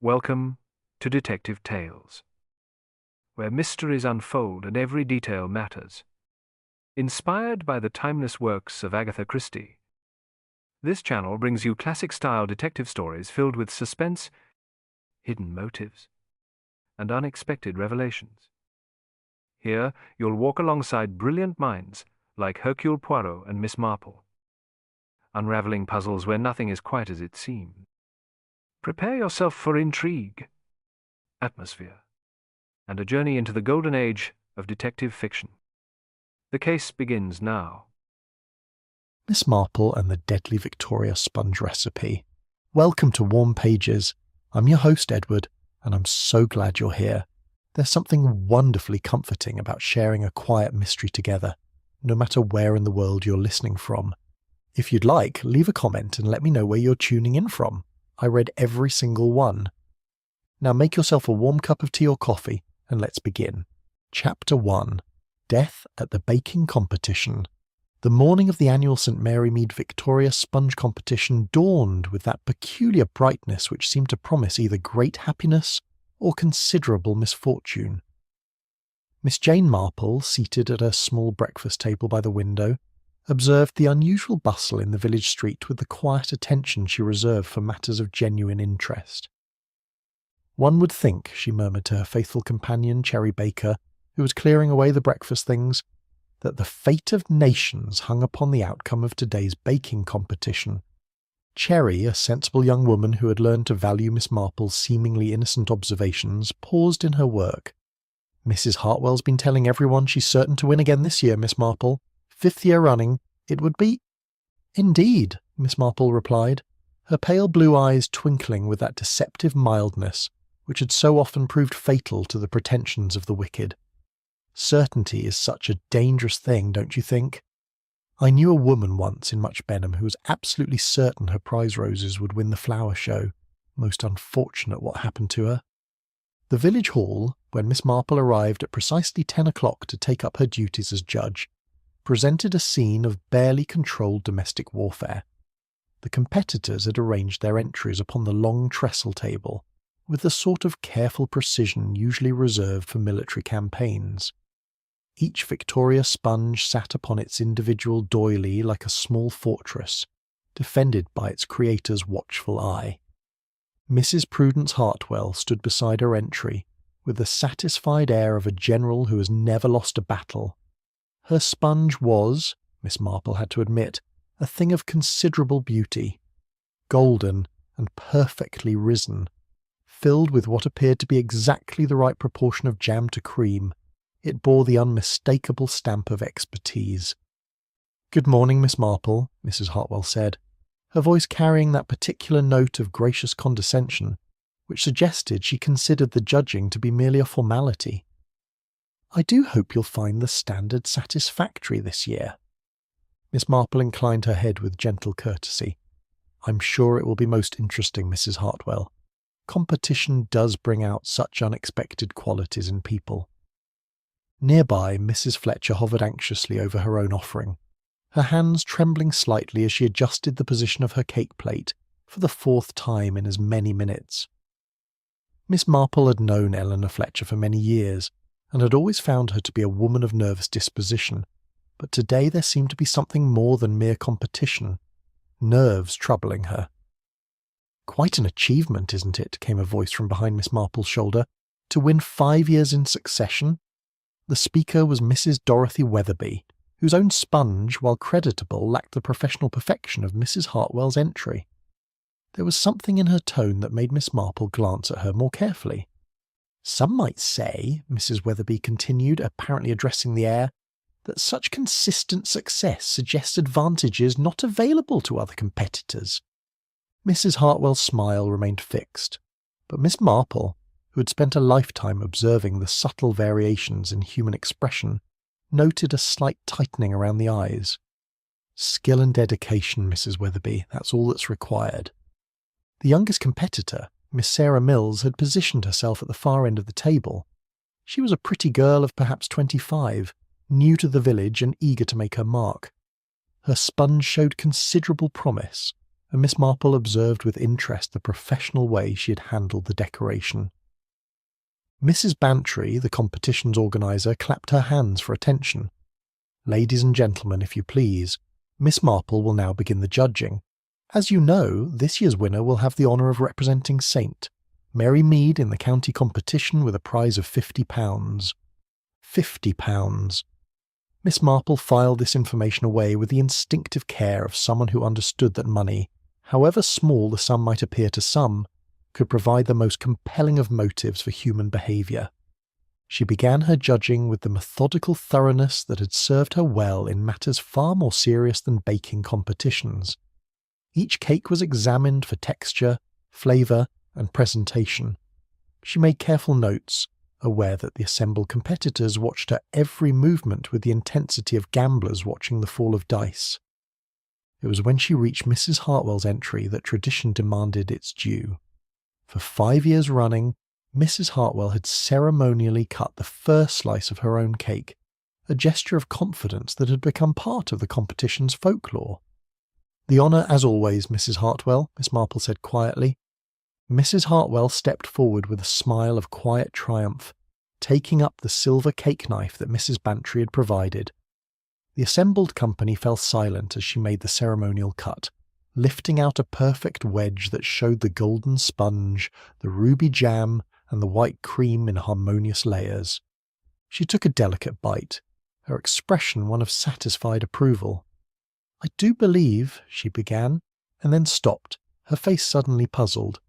Welcome to Detective Tales, where mysteries unfold and every detail matters. Inspired by the timeless works of Agatha Christie, this channel brings you classic-style detective stories filled with suspense, hidden motives, and unexpected revelations. Here, you'll walk alongside brilliant minds like Hercule Poirot and Miss Marple, unraveling puzzles where nothing is quite as it seems. Prepare yourself for intrigue, atmosphere, and a journey into the golden age of detective fiction. The case begins now. Miss Marple and the Deadly Victoria Sponge Recipe. Welcome to Warm Pages. I'm your host, Edward, and I'm so glad you're here. There's something wonderfully comforting about sharing a quiet mystery together, no matter where in the world you're listening from. If you'd like, leave a comment and let me know where you're tuning in from. I read every single one. Now make yourself a warm cup of tea or coffee, and let's begin. Chapter 1. Death at the Baking Competition. The morning of the annual St. Mary Mead Victoria Sponge Competition dawned with that peculiar brightness which seemed to promise either great happiness or considerable misfortune. Miss Jane Marple, seated at her small breakfast table by the window, observed the unusual bustle in the village street with the quiet attention she reserved for matters of genuine interest. "One would think," she murmured to her faithful companion, Cherry Baker, who was clearing away the breakfast things, "that the fate of nations hung upon the outcome of today's baking competition." Cherry, a sensible young woman who had learned to value Miss Marple's seemingly innocent observations, paused in her work. "Mrs. Hartwell's been telling everyone she's certain to win again this year, Miss Marple. 5th year running, it would be—" "Indeed," Miss Marple replied, her pale blue eyes twinkling with that deceptive mildness which had so often proved fatal to the pretensions of the wicked. "Certainty is such a dangerous thing, don't you think? I knew a woman once in Much Benham who was absolutely certain her prize roses would win the flower show. Most unfortunate what happened to her." The village hall, when Miss Marple arrived at precisely 10 o'clock to take up her duties as judge, presented a scene of barely controlled domestic warfare. The competitors had arranged their entries upon the long trestle table, with the sort of careful precision usually reserved for military campaigns. Each Victoria sponge sat upon its individual doily like a small fortress, defended by its creator's watchful eye. Mrs. Prudence Hartwell stood beside her entry, with the satisfied air of a general who has never lost a battle. Her sponge was, Miss Marple had to admit, a thing of considerable beauty. Golden and perfectly risen, filled with what appeared to be exactly the right proportion of jam to cream, it bore the unmistakable stamp of expertise. "Good morning, Miss Marple," Mrs. Hartwell said, her voice carrying that particular note of gracious condescension which suggested she considered the judging to be merely a formality. "I do hope you'll find the standard satisfactory this year." Miss Marple inclined her head with gentle courtesy. "I'm sure it will be most interesting, Mrs. Hartwell. Competition does bring out such unexpected qualities in people." Nearby, Mrs. Fletcher hovered anxiously over her own offering, her hands trembling slightly as she adjusted the position of her cake plate for the 4th time in as many minutes. Miss Marple had known Eleanor Fletcher for many years, and had always found her to be a woman of nervous disposition, but today there seemed to be something more than mere competition, nerves troubling her. "Quite an achievement, isn't it?" came a voice from behind Miss Marple's shoulder. "To win 5 years in succession?" The speaker was Mrs. Dorothy Weatherby, whose own sponge, while creditable, lacked the professional perfection of Mrs. Hartwell's entry. There was something in her tone that made Miss Marple glance at her more carefully. "Some might say," Mrs. Weatherby continued, apparently addressing the air, "that such consistent success suggests advantages not available to other competitors." Mrs. Hartwell's smile remained fixed, but Miss Marple, who had spent a lifetime observing the subtle variations in human expression, noted a slight tightening around the eyes. "Skill and dedication, Mrs. Weatherby, that's all that's required." The youngest competitor, Miss Sarah Mills, had positioned herself at the far end of the table. She was a pretty girl of perhaps 25, new to the village and eager to make her mark. Her sponge showed considerable promise, and Miss Marple observed with interest the professional way she had handled the decoration. Mrs. Bantry, the competition's organiser, clapped her hands for attention. "Ladies and gentlemen, if you please, Miss Marple will now begin the judging. As you know, this year's winner will have the honour of representing St. Mary Mead in the county competition with a prize of £50. £50. Miss Marple filed this information away with the instinctive care of someone who understood that money, however small the sum might appear to some, could provide the most compelling of motives for human behaviour. She began her judging with the methodical thoroughness that had served her well in matters far more serious than baking competitions. Each cake was examined for texture, flavour, and presentation. She made careful notes, aware that the assembled competitors watched her every movement with the intensity of gamblers watching the fall of dice. It was when she reached Mrs. Hartwell's entry that tradition demanded its due. For 5 years running, Mrs. Hartwell had ceremonially cut the first slice of her own cake, a gesture of confidence that had become part of the competition's folklore. "The honour, as always, Mrs. Hartwell," Miss Marple said quietly. Mrs. Hartwell stepped forward with a smile of quiet triumph, taking up the silver cake knife that Mrs. Bantry had provided. The assembled company fell silent as she made the ceremonial cut, lifting out a perfect wedge that showed the golden sponge, the ruby jam, and the white cream in harmonious layers. She took a delicate bite, her expression one of satisfied approval. "I do believe," she began, and then stopped, her face suddenly puzzled.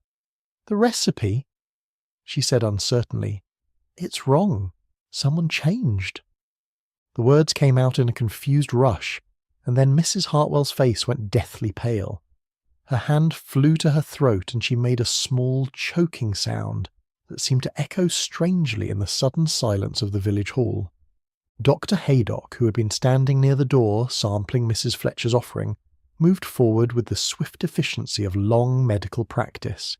"The recipe," she said uncertainly. "It's wrong. Someone changed." The words came out in a confused rush, and then Mrs. Hartwell's face went deathly pale. Her hand flew to her throat and she made a small, choking sound that seemed to echo strangely in the sudden silence of the village hall. Dr. Haydock, who had been standing near the door sampling Mrs. Fletcher's offering, moved forward with the swift efficiency of long medical practice.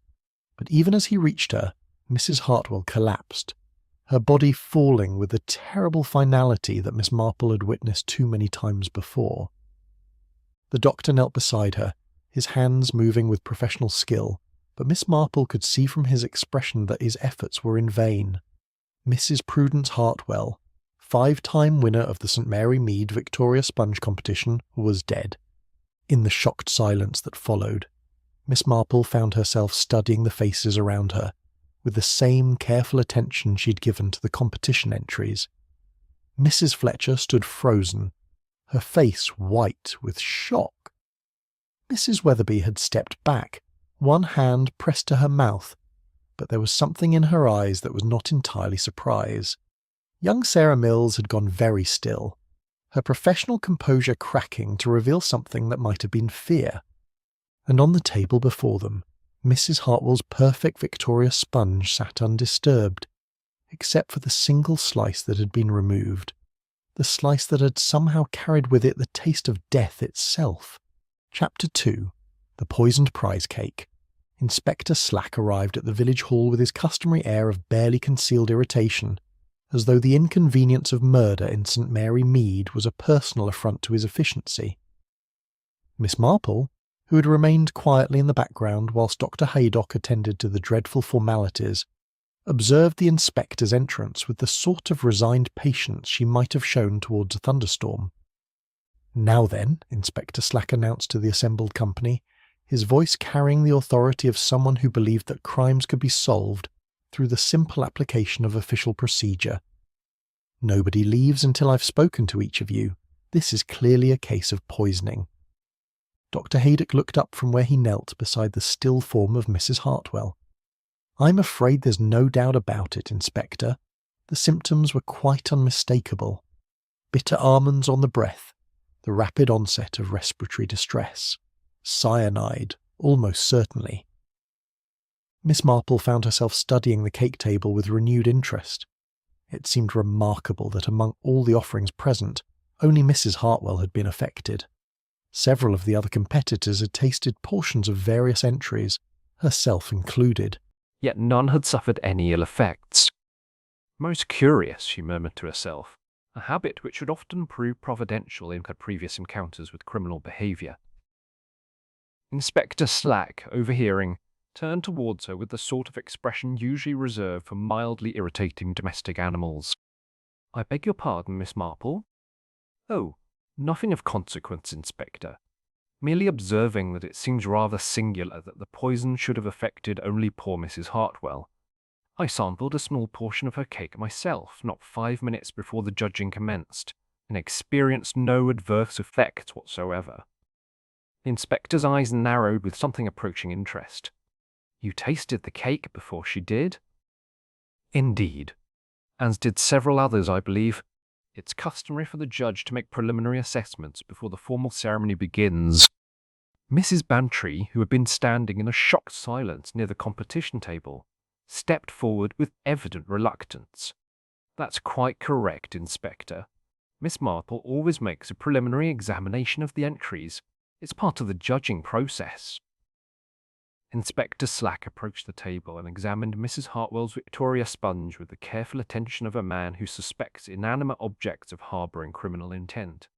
But even as he reached her, Mrs. Hartwell collapsed, her body falling with the terrible finality that Miss Marple had witnessed too many times before. The doctor knelt beside her, his hands moving with professional skill, but Miss Marple could see from his expression that his efforts were in vain. Mrs. Prudence Hartwell, 5-time winner of the St. Mary Mead Victoria Sponge competition, was dead. In the shocked silence that followed, Miss Marple found herself studying the faces around her, with the same careful attention she'd given to the competition entries. Mrs. Fletcher stood frozen, her face white with shock. Mrs. Weatherby had stepped back, one hand pressed to her mouth, but there was something in her eyes that was not entirely surprise. Young Sarah Mills had gone very still, her professional composure cracking to reveal something that might have been fear. And on the table before them, Mrs. Hartwell's perfect Victoria sponge sat undisturbed, except for the single slice that had been removed, the slice that had somehow carried with it the taste of death itself. Chapter 2. The Poisoned Prize Cake. Inspector Slack arrived at the village hall with his customary air of barely concealed irritation, as though the inconvenience of murder in St. Mary Mead was a personal affront to his efficiency. Miss Marple, who had remained quietly in the background whilst Dr. Haydock attended to the dreadful formalities, observed the inspector's entrance with the sort of resigned patience she might have shown towards a thunderstorm. "Now then," Inspector Slack announced to the assembled company, his voice carrying the authority of someone who believed that crimes could be solved through the simple application of official procedure. "Nobody leaves until I've spoken to each of you. This is clearly a case of poisoning." Dr. Haydock looked up from where he knelt beside the still form of Mrs. Hartwell. "I'm afraid there's no doubt about it, Inspector. The symptoms were quite unmistakable. Bitter almonds on the breath, the rapid onset of respiratory distress. Cyanide, almost certainly." Miss Marple found herself studying the cake table with renewed interest. It seemed remarkable that among all the offerings present, only Mrs. Hartwell had been affected. Several of the other competitors had tasted portions of various entries, herself included. Yet none had suffered any ill effects. "Most curious," she murmured to herself, a habit which would often prove providential in her previous encounters with criminal behaviour. Inspector Slack, overhearing, turned towards her with the sort of expression usually reserved for mildly irritating domestic animals. "I beg your pardon, Miss Marple?" "Oh, nothing of consequence, Inspector. Merely observing that it seems rather singular that the poison should have affected only poor Mrs. Hartwell. I sampled a small portion of her cake myself, not 5 minutes before the judging commenced, and experienced no adverse effect whatsoever." The inspector's eyes narrowed with something approaching interest. "You tasted the cake before she did?" "Indeed. As did several others, I believe. It's customary for the judge to make preliminary assessments before the formal ceremony begins." Mrs. Bantry, who had been standing in a shocked silence near the competition table, stepped forward with evident reluctance. "That's quite correct, Inspector. Miss Marple always makes a preliminary examination of the entries. It's part of the judging process." Inspector Slack approached the table and examined Mrs. Hartwell's Victoria sponge with the careful attention of a man who suspects inanimate objects of harbouring criminal intent.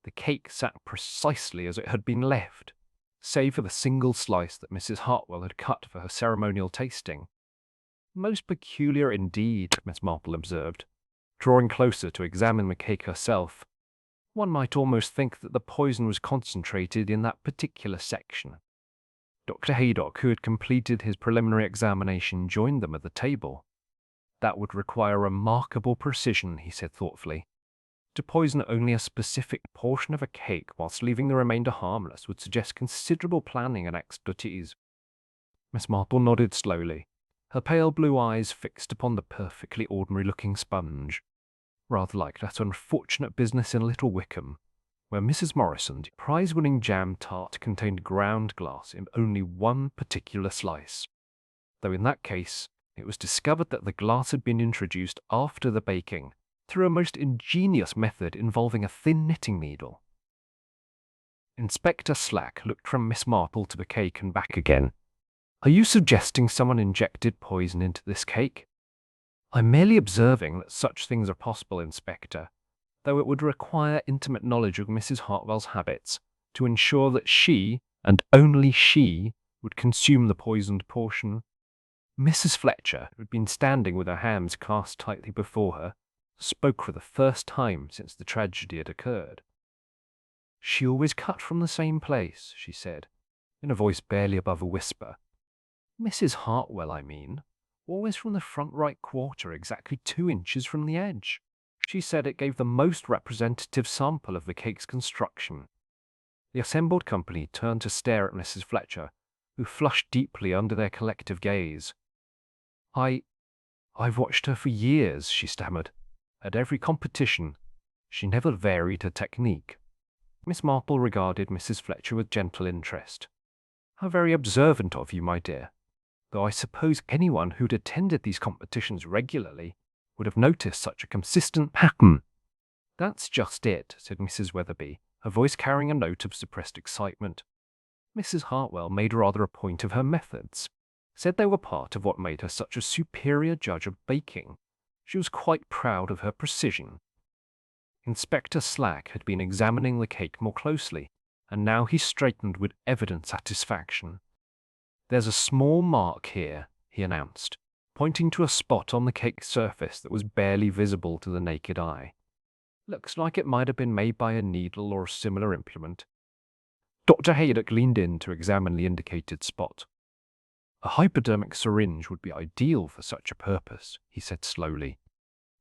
The cake sat precisely as it had been left, save for the single slice that Mrs. Hartwell had cut for her ceremonial tasting. "Most peculiar indeed," Miss Marple observed, drawing closer to examine the cake herself. "One might almost think that the poison was concentrated in that particular section." Dr. Haydock, who had completed his preliminary examination, joined them at the table. "That would require remarkable precision," he said thoughtfully. "To poison only a specific portion of a cake whilst leaving the remainder harmless would suggest considerable planning and expertise." Miss Marple nodded slowly, her pale blue eyes fixed upon the perfectly ordinary-looking sponge, rather like that unfortunate business in Little Wickham, where Mrs. Morrison's prize-winning jam tart contained ground glass in only one particular slice, though in that case it was discovered that the glass had been introduced after the baking through a most ingenious method involving a thin knitting needle. Inspector Slack looked from Miss Marple to the cake and back again. "Are you suggesting someone injected poison into this cake?" "I'm merely observing that such things are possible, Inspector, though it would require intimate knowledge of Mrs. Hartwell's habits to ensure that she, and only she, would consume the poisoned portion." Mrs. Fletcher, who had been standing with her hands clasped tightly before her, spoke for the first time since the tragedy had occurred. "She always cut from the same place," she said, in a voice barely above a whisper. "Mrs. Hartwell, I mean. Always from the front right quarter, exactly 2 inches from the edge. She said it gave the most representative sample of the cake's construction." The assembled company turned to stare at Mrs. Fletcher, who flushed deeply under their collective gaze. I've watched her for years," she stammered. "At every competition, she never varied her technique." Miss Marple regarded Mrs. Fletcher with gentle interest. "How very observant of you, my dear. Though I suppose anyone who'd attended these competitions regularly would have noticed such a consistent pattern." "That's just it," said Mrs. Weatherby, her voice carrying a note of suppressed excitement. "Mrs. Hartwell made rather a point of her methods, said they were part of what made her such a superior judge of baking. She was quite proud of her precision." Inspector Slack had been examining the cake more closely, and now he straightened with evident satisfaction. "There's a small mark here," he announced, pointing to a spot on the cake's surface that was barely visible to the naked eye. "Looks like it might have been made by a needle or a similar implement." Dr. Haydock leaned in to examine the indicated spot. "A hypodermic syringe would be ideal for such a purpose," he said slowly.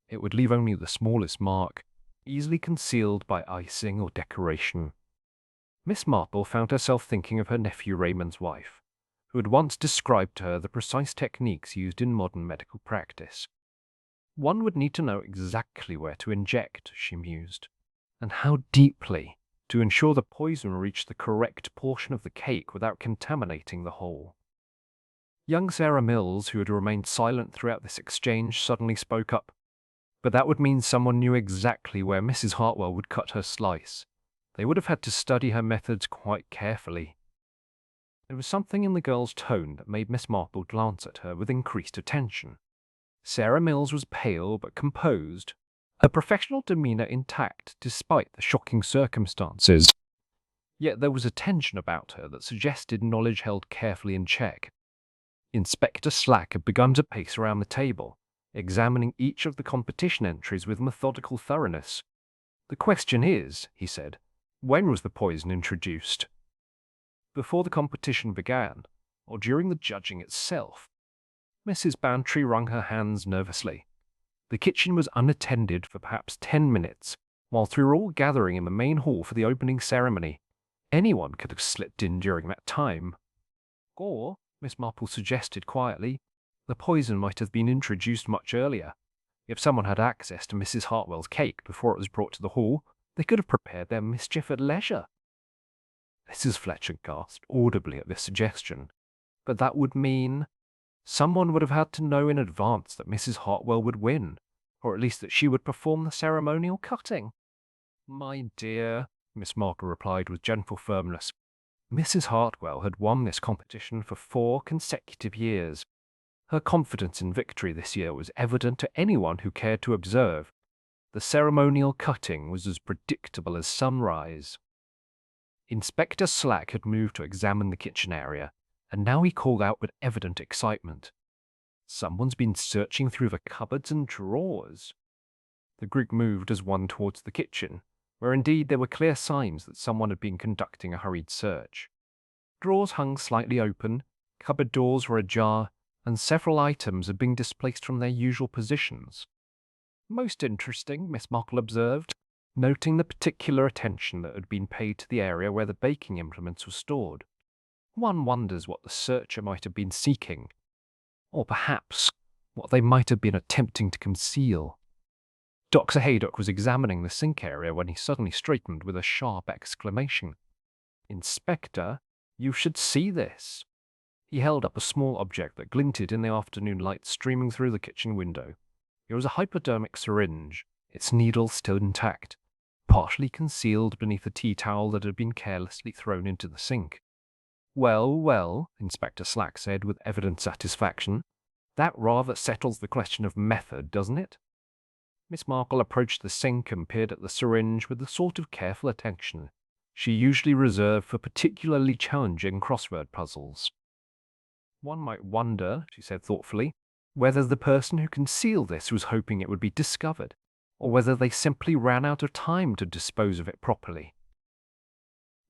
"It would leave only the smallest mark, easily concealed by icing or decoration." Miss Marple found herself thinking of her nephew Raymond's wife, who had once described to her the precise techniques used in modern medical practice. "One would need to know exactly where to inject," she mused, "and how deeply, to ensure the poison reached the correct portion of the cake without contaminating the whole." Young Sarah Mills, who had remained silent throughout this exchange, suddenly spoke up. "But that would mean someone knew exactly where Mrs. Hartwell would cut her slice. They would have had to study her methods quite carefully." There was something in the girl's tone that made Miss Marple glance at her with increased attention. Sarah Mills was pale but composed, her professional demeanour intact despite the shocking circumstances. Yet there was a tension about her that suggested knowledge held carefully in check. Inspector Slack had begun to pace around the table, examining each of the competition entries with methodical thoroughness. "The question is," he said, "when was the poison introduced?" Before the competition began, or during the judging itself? Mrs. Bantry wrung her hands nervously. The kitchen was unattended for perhaps 10 minutes, whilst we were all gathering in the main hall for the opening ceremony. Anyone could have slipped in during that time. Or, Miss Marple suggested quietly, the poison might have been introduced much earlier. If someone had access to Mrs. Hartwell's cake before it was brought to the hall, they could have prepared their mischief at leisure. Mrs. Fletcher gasped audibly at this suggestion, but that would mean someone would have had to know in advance that Mrs. Hartwell would win, or at least that she would perform the ceremonial cutting. "My dear," Miss Marple replied with gentle firmness, "Mrs. Hartwell had won this competition for 4 consecutive years. Her confidence in victory this year was evident to anyone who cared to observe. The ceremonial cutting was as predictable as sunrise." Inspector Slack had moved to examine the kitchen area, and now he called out with evident excitement, "Someone's been searching through the cupboards and drawers." The group moved as one towards the kitchen, where indeed there were clear signs that someone had been conducting a hurried search. Drawers hung slightly open, cupboard doors were ajar, and several items had been displaced from their usual positions. "Most interesting," Miss Marple observed, noting the particular attention that had been paid to the area where the baking implements were stored. "One wonders what the searcher might have been seeking, or perhaps what they might have been attempting to conceal." Dr. Haydock was examining the sink area when he suddenly straightened with a sharp exclamation. "Inspector, you should see this." He held up a small object that glinted in the afternoon light streaming through the kitchen window. It was a hypodermic syringe, its needle still intact, partially concealed beneath a tea towel that had been carelessly thrown into the sink. "Well, well," Inspector Slack said with evident satisfaction, "that rather settles the question of method, doesn't it?" Miss Marple approached the sink and peered at the syringe with the sort of careful attention she usually reserved for particularly challenging crossword puzzles. "One might wonder," she said thoughtfully, "whether the person who concealed this was hoping it would be discovered, or whether they simply ran out of time to dispose of it properly."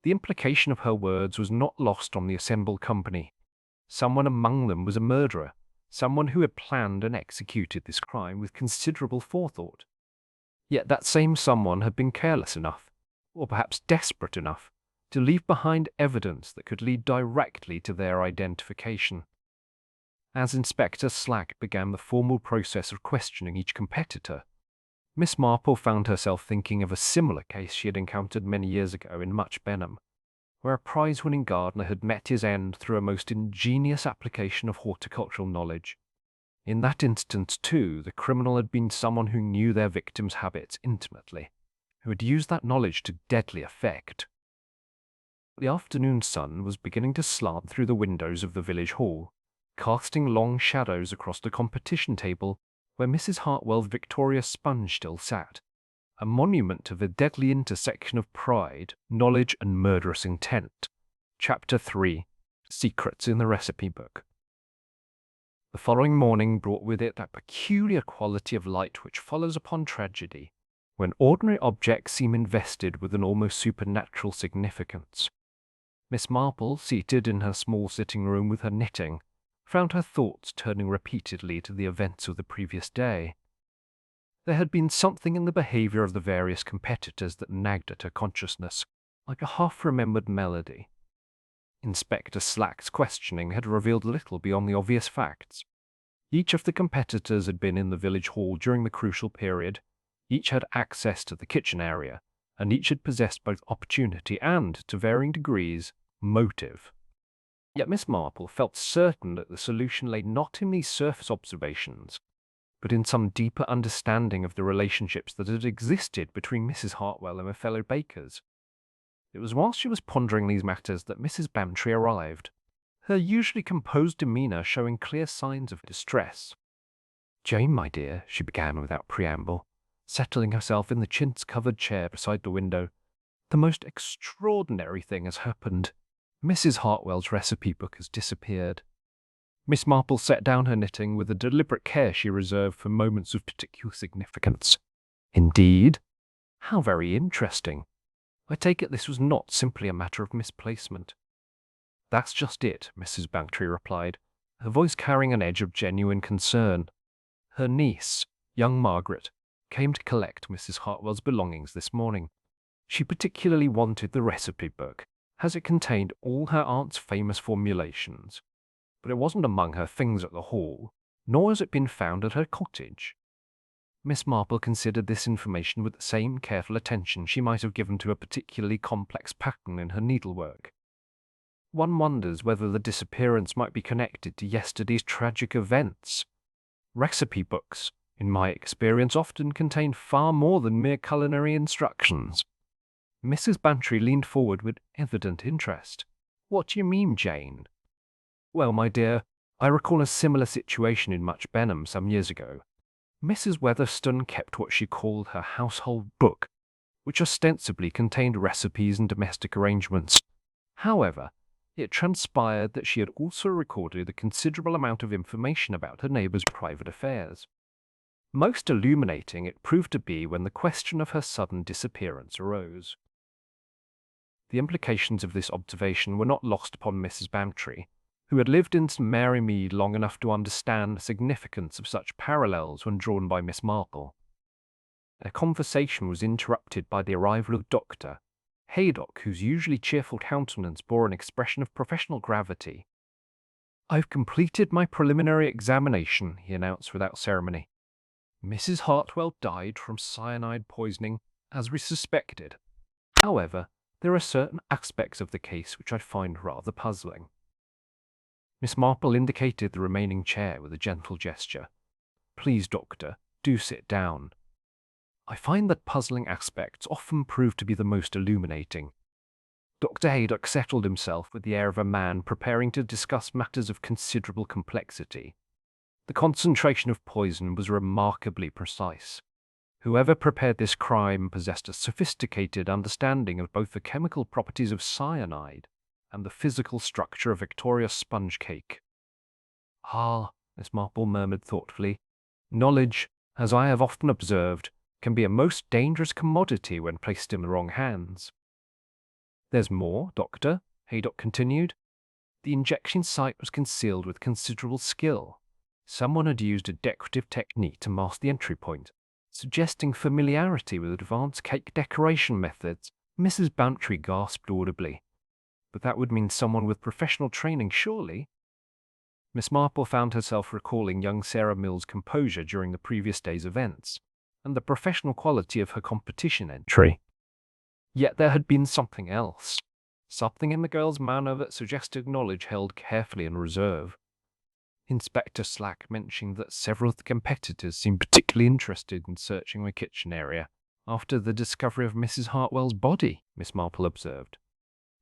The implication of her words was not lost on the assembled company. Someone among them was a murderer, someone who had planned and executed this crime with considerable forethought. Yet that same someone had been careless enough, or perhaps desperate enough, to leave behind evidence that could lead directly to their identification. As Inspector Slack began the formal process of questioning each competitor, Miss Marple found herself thinking of a similar case she had encountered many years ago in Much Benham, where a prize-winning gardener had met his end through a most ingenious application of horticultural knowledge. In that instance, too, the criminal had been someone who knew their victim's habits intimately, who had used that knowledge to deadly effect. The afternoon sun was beginning to slant through the windows of the village hall, casting long shadows across the competition table where Mrs. Hartwell's Victoria sponge still sat, a monument to the deadly intersection of pride, knowledge, and murderous intent. Chapter 3. Secrets in the Recipe Book. The following morning brought with it that peculiar quality of light which follows upon tragedy, when ordinary objects seem invested with an almost supernatural significance. Miss Marple, seated in her small sitting room with her knitting, found her thoughts turning repeatedly to the events of the previous day. There had been something in the behaviour of the various competitors that nagged at her consciousness, like a half-remembered melody. Inspector Slack's questioning had revealed little beyond the obvious facts. Each of the competitors had been in the village hall during the crucial period, each had access to the kitchen area, and each had possessed both opportunity and, to varying degrees, motive. Yet Miss Marple felt certain that the solution lay not in these surface observations, but in some deeper understanding of the relationships that had existed between Mrs. Hartwell and her fellow bakers. It was whilst she was pondering these matters that Mrs. Bantry arrived, her usually composed demeanour showing clear signs of distress. "Jane, my dear," she began without preamble, settling herself in the chintz-covered chair beside the window, The most extraordinary thing has happened. Mrs. Hartwell's recipe book has disappeared. Miss Marple set down her knitting with the deliberate care she reserved for moments of particular significance. Indeed? How very interesting. I take it this was not simply a matter of misplacement. That's just it, Mrs. Bantry replied, her voice carrying an edge of genuine concern. Her niece, young Margaret, came to collect Mrs. Hartwell's belongings this morning. She particularly wanted the recipe book, as it contained all her aunt's famous formulations. But it wasn't among her things at the Hall, nor has it been found at her cottage. Miss Marple considered this information with the same careful attention she might have given to a particularly complex pattern in her needlework. One wonders whether the disappearance might be connected to yesterday's tragic events. Recipe books, in my experience, often contain far more than mere culinary instructions. Mrs. Bantry leaned forward with evident interest. What do you mean, Jane? Well, my dear, I recall a similar situation in Much Benham some years ago. Mrs. Weatherston kept what she called her household book, which ostensibly contained recipes and domestic arrangements. However, it transpired that she had also recorded a considerable amount of information about her neighbours' private affairs. Most illuminating it proved to be when the question of her sudden disappearance arose. The implications of this observation were not lost upon Mrs. Bantry, who had lived in St. Mary Mead long enough to understand the significance of such parallels when drawn by Miss Marple. Their conversation was interrupted by the arrival of Dr. Haydock, whose usually cheerful countenance bore an expression of professional gravity. "I've completed my preliminary examination," he announced without ceremony. "Mrs. Hartwell died from cyanide poisoning, as we suspected. However, there are certain aspects of the case which I find rather puzzling." Miss Marple indicated the remaining chair with a gentle gesture. "Please, Doctor, do sit down. I find that puzzling aspects often prove to be the most illuminating." Dr. Haydock settled himself with the air of a man preparing to discuss matters of considerable complexity. The concentration of poison was remarkably precise. Whoever prepared this crime possessed a sophisticated understanding of both the chemical properties of cyanide and the physical structure of Victoria's sponge cake. "Ah," Miss Marple murmured thoughtfully, "knowledge, as I have often observed, can be a most dangerous commodity when placed in the wrong hands." "There's more, Doctor," Haydock continued. "The injection site was concealed with considerable skill. Someone had used a decorative technique to mask the entry point, suggesting familiarity with advanced cake decoration methods." Mrs. Bantry gasped audibly. "But that would mean someone with professional training, surely?" Miss Marple found herself recalling young Sarah Mill's composure during the previous day's events, and the professional quality of her competition entry. Yet there had been something else, something in the girl's manner that suggested knowledge held carefully in reserve. Inspector Slack mentioned that several of the competitors seemed particularly interested in searching the kitchen area after the discovery of Mrs. Hartwell's body, Miss Marple observed.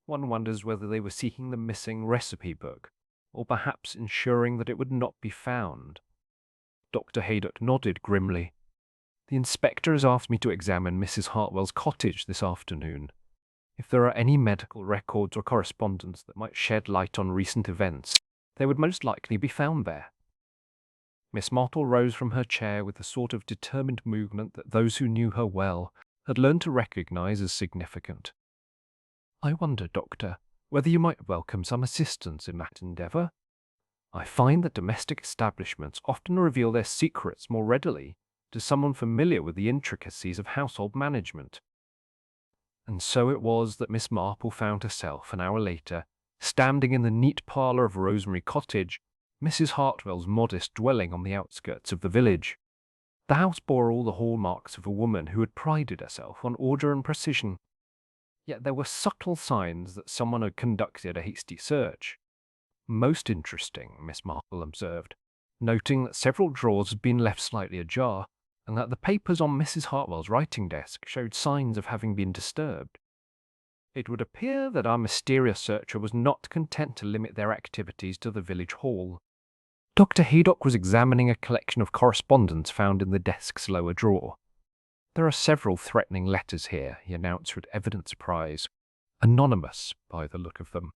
One wonders whether they were seeking the missing recipe book, or perhaps ensuring that it would not be found. Dr. Haydock nodded grimly. "The inspector has asked me to examine Mrs. Hartwell's cottage this afternoon. If there are any medical records or correspondence that might shed light on recent events, they would most likely be found there." Miss Marple rose from her chair with the sort of determined movement that those who knew her well had learned to recognize as significant. "I wonder, Doctor, whether you might welcome some assistance in that endeavour. I find that domestic establishments often reveal their secrets more readily to someone familiar with the intricacies of household management." And so it was that Miss Marple found herself, an hour later, standing in the neat parlour of Rosemary Cottage, Mrs. Hartwell's modest dwelling on the outskirts of the village. The house bore all the hallmarks of a woman who had prided herself on order and precision. Yet there were subtle signs that someone had conducted a hasty search. "Most interesting," Miss Marple observed, noting that several drawers had been left slightly ajar, and that the papers on Mrs. Hartwell's writing desk showed signs of having been disturbed. It would appear that our mysterious searcher was not content to limit their activities to the village hall. Dr. Haydock was examining a collection of correspondence found in the desk's lower drawer. "There are several threatening letters here," he announced with evident surprise. "Anonymous, by the look of them.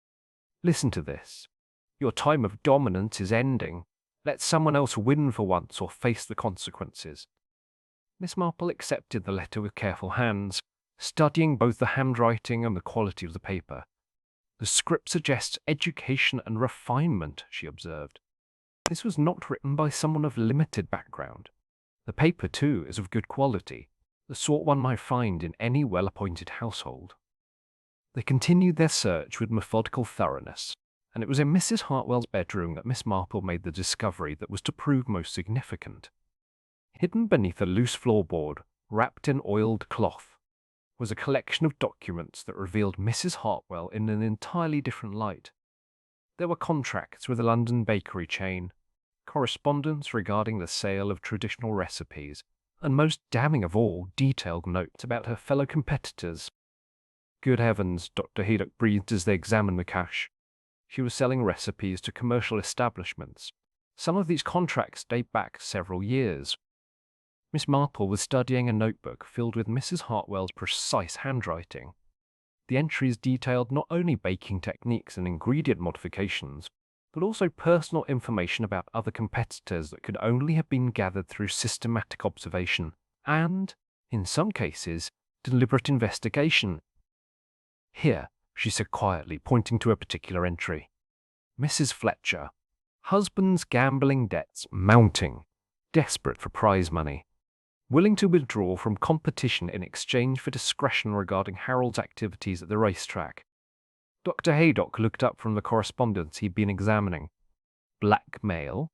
Listen to this. Your time of dominance is ending. Let someone else win for once or face the consequences." Miss Marple accepted the letter with careful hands, studying both the handwriting and the quality of the paper. "The script suggests education and refinement," she observed. "This was not written by someone of limited background. The paper, too, is of good quality, the sort one might find in any well-appointed household." They continued their search with methodical thoroughness, and it was in Mrs. Hartwell's bedroom that Miss Marple made the discovery that was to prove most significant. Hidden beneath a loose floorboard, wrapped in oiled cloth, was a collection of documents that revealed Mrs. Hartwell in an entirely different light. There were contracts with a London bakery chain, correspondence regarding the sale of traditional recipes, and most damning of all, detailed notes about her fellow competitors. Good heavens, Dr. Haydock breathed as they examined the cash. She was selling recipes to commercial establishments. Some of these contracts date back several years. Miss Marple was studying a notebook filled with Mrs. Hartwell's precise handwriting. The entries detailed not only baking techniques and ingredient modifications, but also personal information about other competitors that could only have been gathered through systematic observation and, in some cases, deliberate investigation. "Here," she said quietly, pointing to a particular entry. "Mrs. Fletcher. Husband's gambling debts mounting. Desperate for prize money. Willing to withdraw from competition in exchange for discretion regarding Harold's activities at the racetrack." Dr. Haydock looked up from the correspondence he'd been examining. "Blackmail?"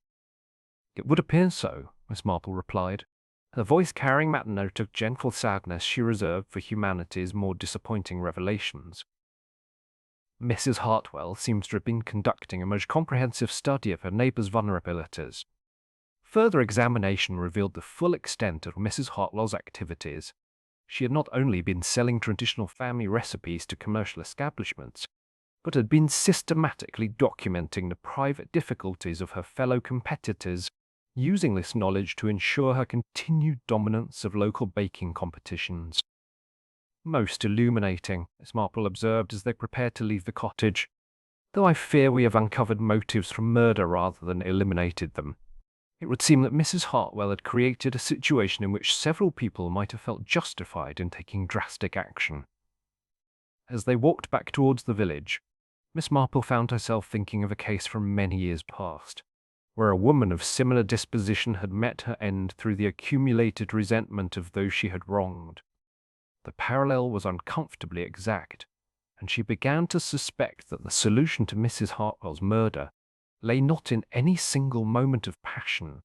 "It would appear so," Miss Marple replied, her voice carrying that note of gentle sadness she reserved for humanity's more disappointing revelations. Mrs. Hartwell seems to have been conducting a most comprehensive study of her neighbour's vulnerabilities. Further examination revealed the full extent of Mrs. Hartwell's activities. She had not only been selling traditional family recipes to commercial establishments, but had been systematically documenting the private difficulties of her fellow competitors, using this knowledge to ensure her continued dominance of local baking competitions. "Most illuminating," Miss Marple observed as they prepared to leave the cottage, "though I fear we have uncovered motives for murder rather than eliminated them. It would seem that Mrs. Hartwell had created a situation in which several people might have felt justified in taking drastic action." As they walked back towards the village, Miss Marple found herself thinking of a case from many years past, where a woman of similar disposition had met her end through the accumulated resentment of those she had wronged. The parallel was uncomfortably exact, and she began to suspect that the solution to Mrs. Hartwell's murder lay not in any single moment of passion,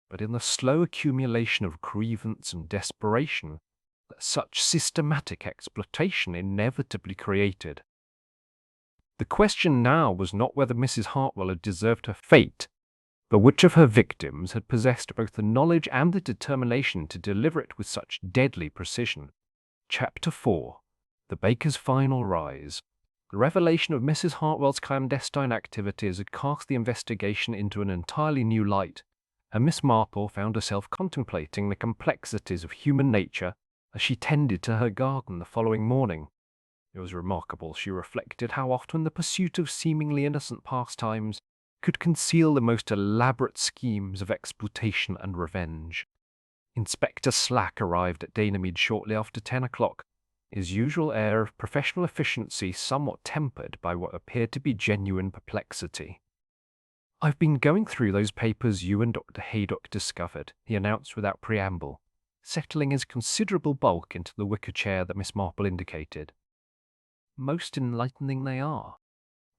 but in the slow accumulation of grievance and desperation that such systematic exploitation inevitably created. The question now was not whether Mrs. Hartwell had deserved her fate, but which of her victims had possessed both the knowledge and the determination to deliver it with such deadly precision. Chapter 4. The Baker's Final Rise. The revelation of Mrs. Hartwell's clandestine activities had cast the investigation into an entirely new light, and Miss Marple found herself contemplating the complexities of human nature as she tended to her garden the following morning. It was remarkable, she reflected, how often the pursuit of seemingly innocent pastimes could conceal the most elaborate schemes of exploitation and revenge. Inspector Slack arrived at Danemede shortly after 10 o'clock, his usual air of professional efficiency somewhat tempered by what appeared to be genuine perplexity. "I've been going through those papers you and Dr. Haydock discovered," he announced without preamble, settling his considerable bulk into the wicker chair that Miss Marple indicated. "Most enlightening they are,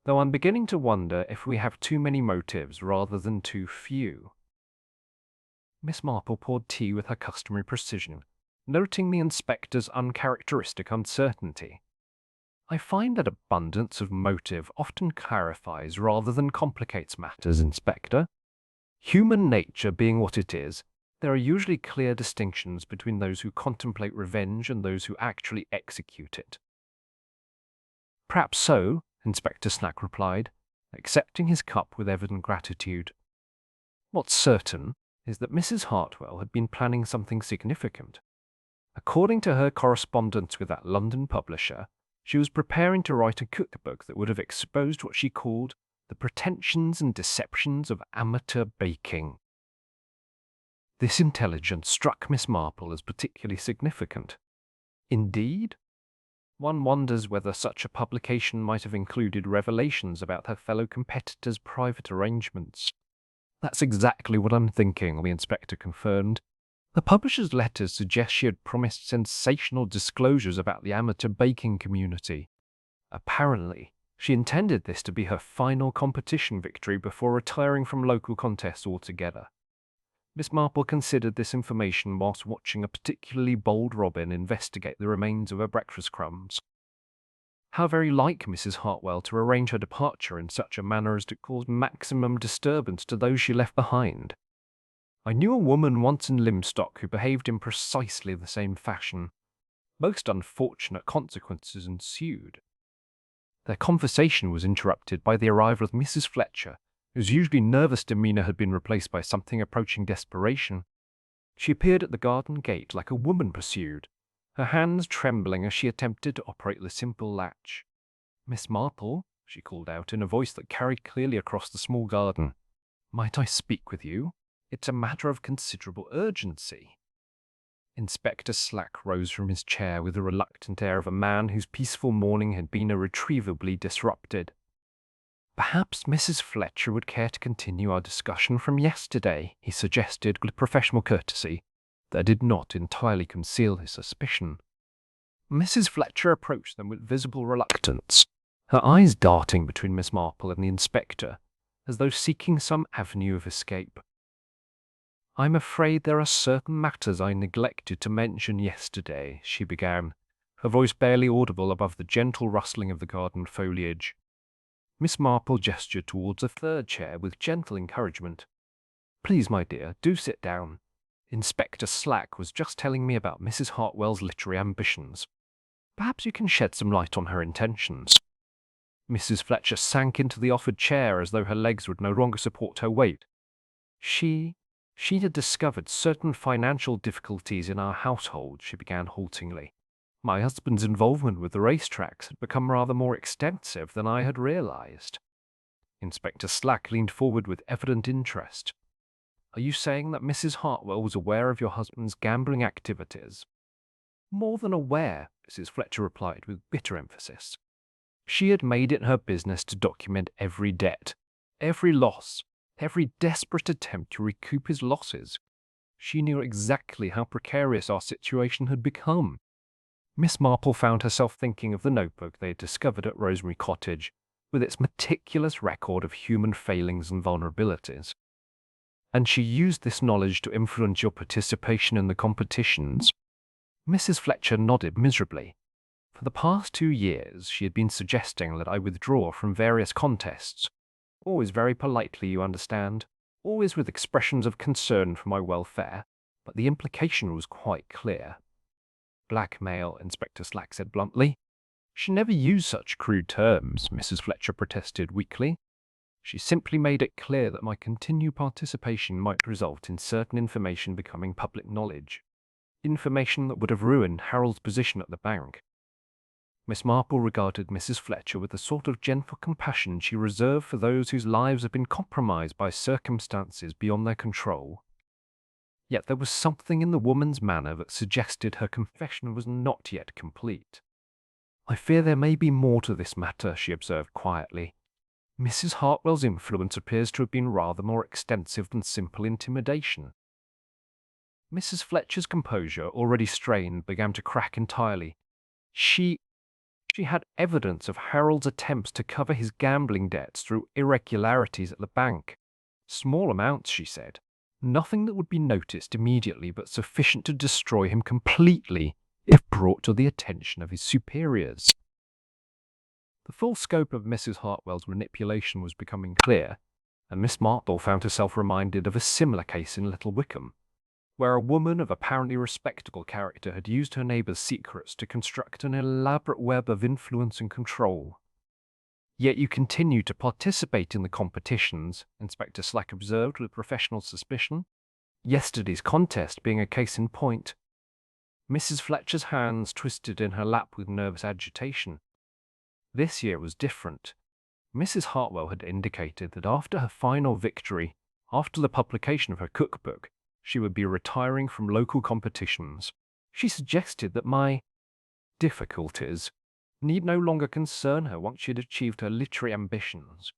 though I'm beginning to wonder if we have too many motives rather than too few." Miss Marple poured tea with her customary precision, noting the inspector's uncharacteristic uncertainty. "I find that abundance of motive often clarifies rather than complicates matters, Inspector. Human nature being what it is, there are usually clear distinctions between those who contemplate revenge and those who actually execute it." "Perhaps so," Inspector Snack replied, accepting his cup with evident gratitude. "What's certain is that Mrs. Hartwell had been planning something significant. According to her correspondence with that London publisher, she was preparing to write a cookbook that would have exposed what she called the pretensions and deceptions of amateur baking. This intelligence struck Miss Marple as particularly significant. Indeed, one wonders whether such a publication might have included revelations about her fellow competitors' private arrangements. That's exactly what I'm thinking, the inspector confirmed. The publisher's letters suggest she had promised sensational disclosures about the amateur baking community. Apparently, she intended this to be her final competition victory before retiring from local contests altogether. Miss Marple considered this information whilst watching a particularly bold robin investigate the remains of her breakfast crumbs. How very like Mrs. Hartwell to arrange her departure in such a manner as to cause maximum disturbance to those she left behind. I knew a woman once in Limstock who behaved in precisely the same fashion. Most unfortunate consequences ensued. Their conversation was interrupted by the arrival of Mrs. Fletcher, whose usually nervous demeanour had been replaced by something approaching desperation. She appeared at the garden gate like a woman pursued, her hands trembling as she attempted to operate the simple latch. "Miss Marple," she called out in a voice that carried clearly across the small garden, "might I speak with you? It's a matter of considerable urgency." Inspector Slack rose from his chair with the reluctant air of a man whose peaceful morning had been irretrievably disrupted. "Perhaps Mrs. Fletcher would care to continue our discussion from yesterday," he suggested with professional courtesy that did not entirely conceal his suspicion. Mrs. Fletcher approached them with visible reluctance, her eyes darting between Miss Marple and the inspector, as though seeking some avenue of escape. "I'm afraid there are certain matters I neglected to mention yesterday," she began, her voice barely audible above the gentle rustling of the garden foliage. Miss Marple gestured towards a third chair with gentle encouragement. "Please, my dear, do sit down. Inspector Slack was just telling me about Mrs. Hartwell's literary ambitions. Perhaps you can shed some light on her intentions." Mrs. Fletcher sank into the offered chair as though her legs would no longer support her weight. She had discovered certain financial difficulties in our household," she began haltingly. "My husband's involvement with the racetracks had become rather more extensive than I had realized." Inspector Slack leaned forward with evident interest. "Are you saying that Mrs. Hartwell was aware of your husband's gambling activities?" "More than aware," Mrs. Fletcher replied with bitter emphasis. "She had made it her business to document every debt, every loss, every desperate attempt to recoup his losses. She knew exactly how precarious our situation had become." Miss Marple found herself thinking of the notebook they had discovered at Rosemary Cottage, with its meticulous record of human failings and vulnerabilities. "And she used this knowledge to influence your participation in the competitions?" Mrs. Fletcher nodded miserably. "For the past 2 years she had been suggesting that I withdraw from various contests. Always very politely, you understand, always with expressions of concern for my welfare, but the implication was quite clear." "Blackmail," Inspector Slack said bluntly. "She never used such crude terms," Mrs. Fletcher protested weakly. "She simply made it clear that my continued participation might result in certain information becoming public knowledge. Information that would have ruined Harold's position at the bank." Miss Marple regarded Mrs. Fletcher with the sort of gentle compassion she reserved for those whose lives have been compromised by circumstances beyond their control. Yet there was something in the woman's manner that suggested her confession was not yet complete. "I fear there may be more to this matter," she observed quietly. "Mrs. Hartwell's influence appears to have been rather more extensive than simple intimidation." Mrs. Fletcher's composure, already strained, began to crack entirely. She had evidence of Harold's attempts to cover his gambling debts through irregularities at the bank. Small amounts, she said. Nothing that would be noticed immediately, but sufficient to destroy him completely if brought to the attention of his superiors. The full scope of Mrs. Hartwell's manipulation was becoming clear, and Miss Marple found herself reminded of a similar case in Little Wickham, where a woman of apparently respectable character had used her neighbour's secrets to construct an elaborate web of influence and control. "Yet you continue to participate in the competitions," Inspector Slack observed with professional suspicion. "Yesterday's contest being a case in point." Mrs. Fletcher's hands twisted in her lap with nervous agitation. This year was different. Mrs. Hartwell had indicated that after her final victory, after the publication of her cookbook, she would be retiring from local competitions. She suggested that my difficulties need no longer concern her once she had achieved her literary ambitions.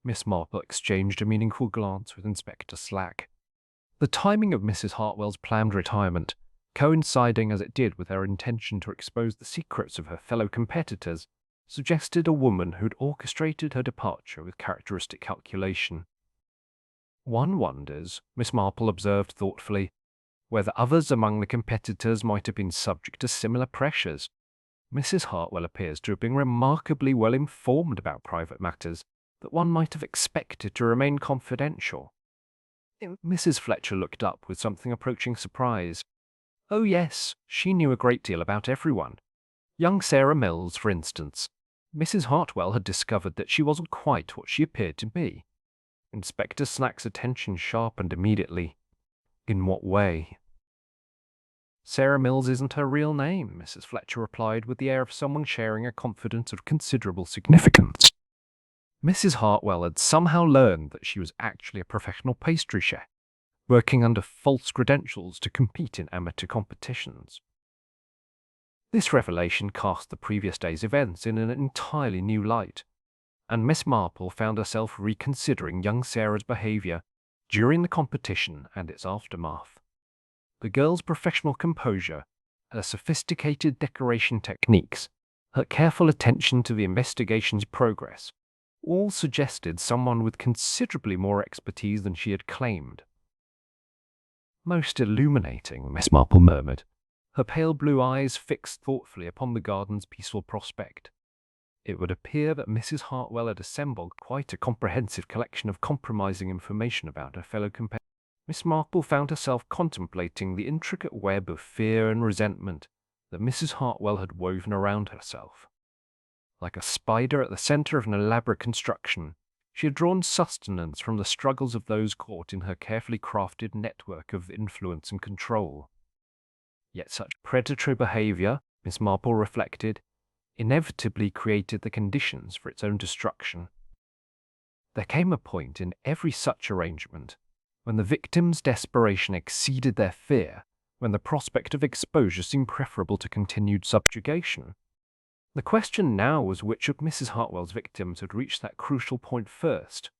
Miss Marple exchanged a meaningful glance with Inspector Slack. The timing of Mrs. Hartwell's planned retirement, coinciding as it did with her intention to expose the secrets of her fellow competitors, suggested a woman who'd orchestrated her departure with characteristic calculation. One wonders, Miss Marple observed thoughtfully, whether others among the competitors might have been subject to similar pressures. Mrs. Hartwell appears to have been remarkably well informed about private matters that one might have expected to remain confidential. Mrs. Fletcher looked up with something approaching surprise. Oh yes, she knew a great deal about everyone. Young Sarah Mills, for instance. Mrs. Hartwell had discovered that she wasn't quite what she appeared to be. Inspector Slack's attention sharpened immediately. In what way? Sarah Mills isn't her real name, Mrs. Fletcher replied with the air of someone sharing a confidence of considerable significance. Mrs. Hartwell had somehow learned that she was actually a professional pastry chef, working under false credentials to compete in amateur competitions. This revelation cast the previous day's events in an entirely new light, and Miss Marple found herself reconsidering young Sarah's behaviour during the competition and its aftermath. The girl's professional composure, her sophisticated decoration techniques, her careful attention to the investigation's progress, all suggested someone with considerably more expertise than she had claimed. Most illuminating, Miss Marple murmured, her pale blue eyes fixed thoughtfully upon the garden's peaceful prospect. It would appear that Mrs. Hartwell had assembled quite a comprehensive collection of compromising information about her fellow competitors. Miss Marple found herself contemplating the intricate web of fear and resentment that Mrs. Hartwell had woven around herself. Like a spider at the centre of an elaborate construction, she had drawn sustenance from the struggles of those caught in her carefully crafted network of influence and control. Yet such predatory behaviour, Miss Marple reflected, inevitably created the conditions for its own destruction. There came a point in every such arrangement when the victim's desperation exceeded their fear, when the prospect of exposure seemed preferable to continued subjugation. The question now was which of Mrs. Hartwell's victims had reached that crucial point first,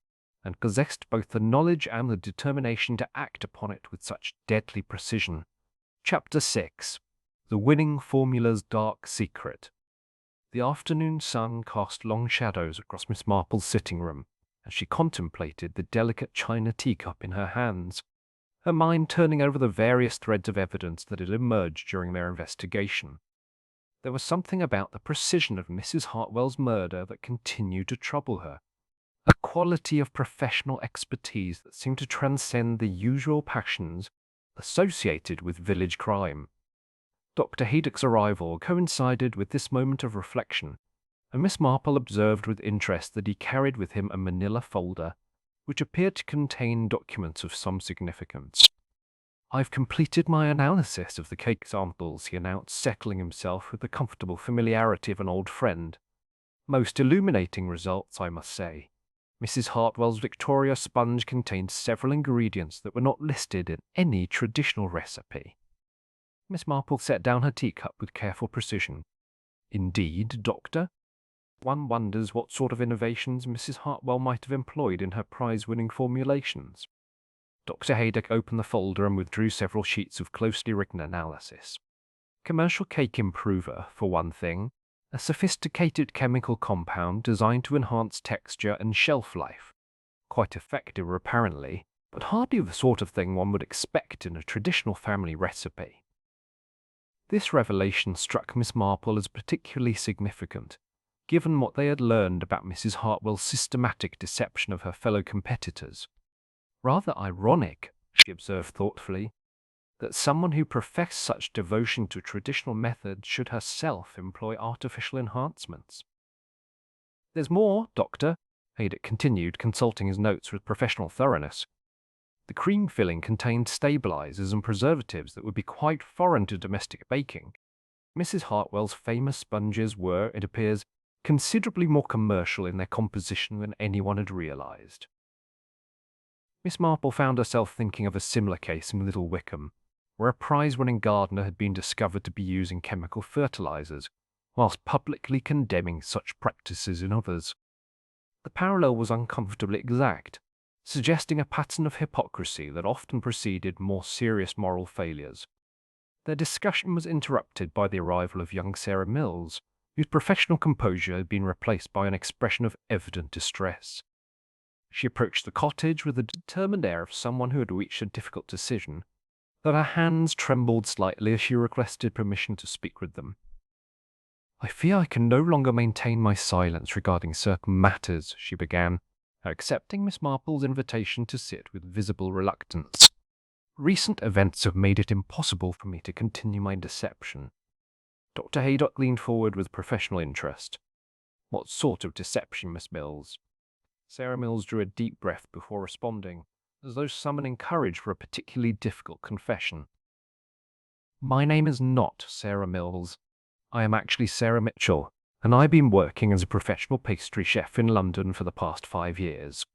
and possessed both the knowledge and the determination to act upon it with such deadly precision. Chapter 6. The Winning Formula's Dark Secret. The afternoon sun cast long shadows across Miss Marple's sitting room as she contemplated the delicate china teacup in her hands, her mind turning over the various threads of evidence that had emerged during their investigation. There was something about the precision of Mrs. Hartwell's murder that continued to trouble her, a quality of professional expertise that seemed to transcend the usual passions associated with village crime. Dr. Haydock's arrival coincided with this moment of reflection, and Miss Marple observed with interest that he carried with him a manila folder, which appeared to contain documents of some significance. "I've completed my analysis of the cake samples," he announced, settling himself with the comfortable familiarity of an old friend. "Most illuminating results, I must say. Mrs. Hartwell's Victoria sponge contained several ingredients that were not listed in any traditional recipe." Miss Marple set down her teacup with careful precision. "Indeed, Doctor? One wonders what sort of innovations Mrs. Hartwell might have employed in her prize-winning formulations." Dr. Haydock opened the folder and withdrew several sheets of closely written analysis. Commercial cake improver, for one thing, a sophisticated chemical compound designed to enhance texture and shelf life. Quite effective, apparently, but hardly the sort of thing one would expect in a traditional family recipe. This revelation struck Miss Marple as particularly significant, given what they had learned about Mrs. Hartwell's systematic deception of her fellow competitors. Rather ironic, she observed thoughtfully, that someone who professed such devotion to traditional methods should herself employ artificial enhancements. "There's more, Doctor," Haydock continued, consulting his notes with professional thoroughness. The cream filling contained stabilizers and preservatives that would be quite foreign to domestic baking. Mrs. Hartwell's famous sponges were, it appears, considerably more commercial in their composition than anyone had realized. Miss Marple found herself thinking of a similar case in Little Wickham, where a prize-winning gardener had been discovered to be using chemical fertilizers, whilst publicly condemning such practices in others. The parallel was uncomfortably exact, suggesting a pattern of hypocrisy that often preceded more serious moral failures. Their discussion was interrupted by the arrival of young Sarah Mills, whose professional composure had been replaced by an expression of evident distress. She approached the cottage with the determined air of someone who had reached a difficult decision, though her hands trembled slightly as she requested permission to speak with them. "I fear I can no longer maintain my silence regarding certain matters," she began, accepting Miss Marple's invitation to sit with visible reluctance. "Recent events have made it impossible for me to continue my deception." Dr. Haydock leaned forward with professional interest. "What sort of deception, Miss Mills?" Sarah Mills drew a deep breath before responding, as though summoning courage for a particularly difficult confession. "My name is not Sarah Mills. I am actually Sarah Mitchell, and I've been working as a professional pastry chef in London for the past 5 years."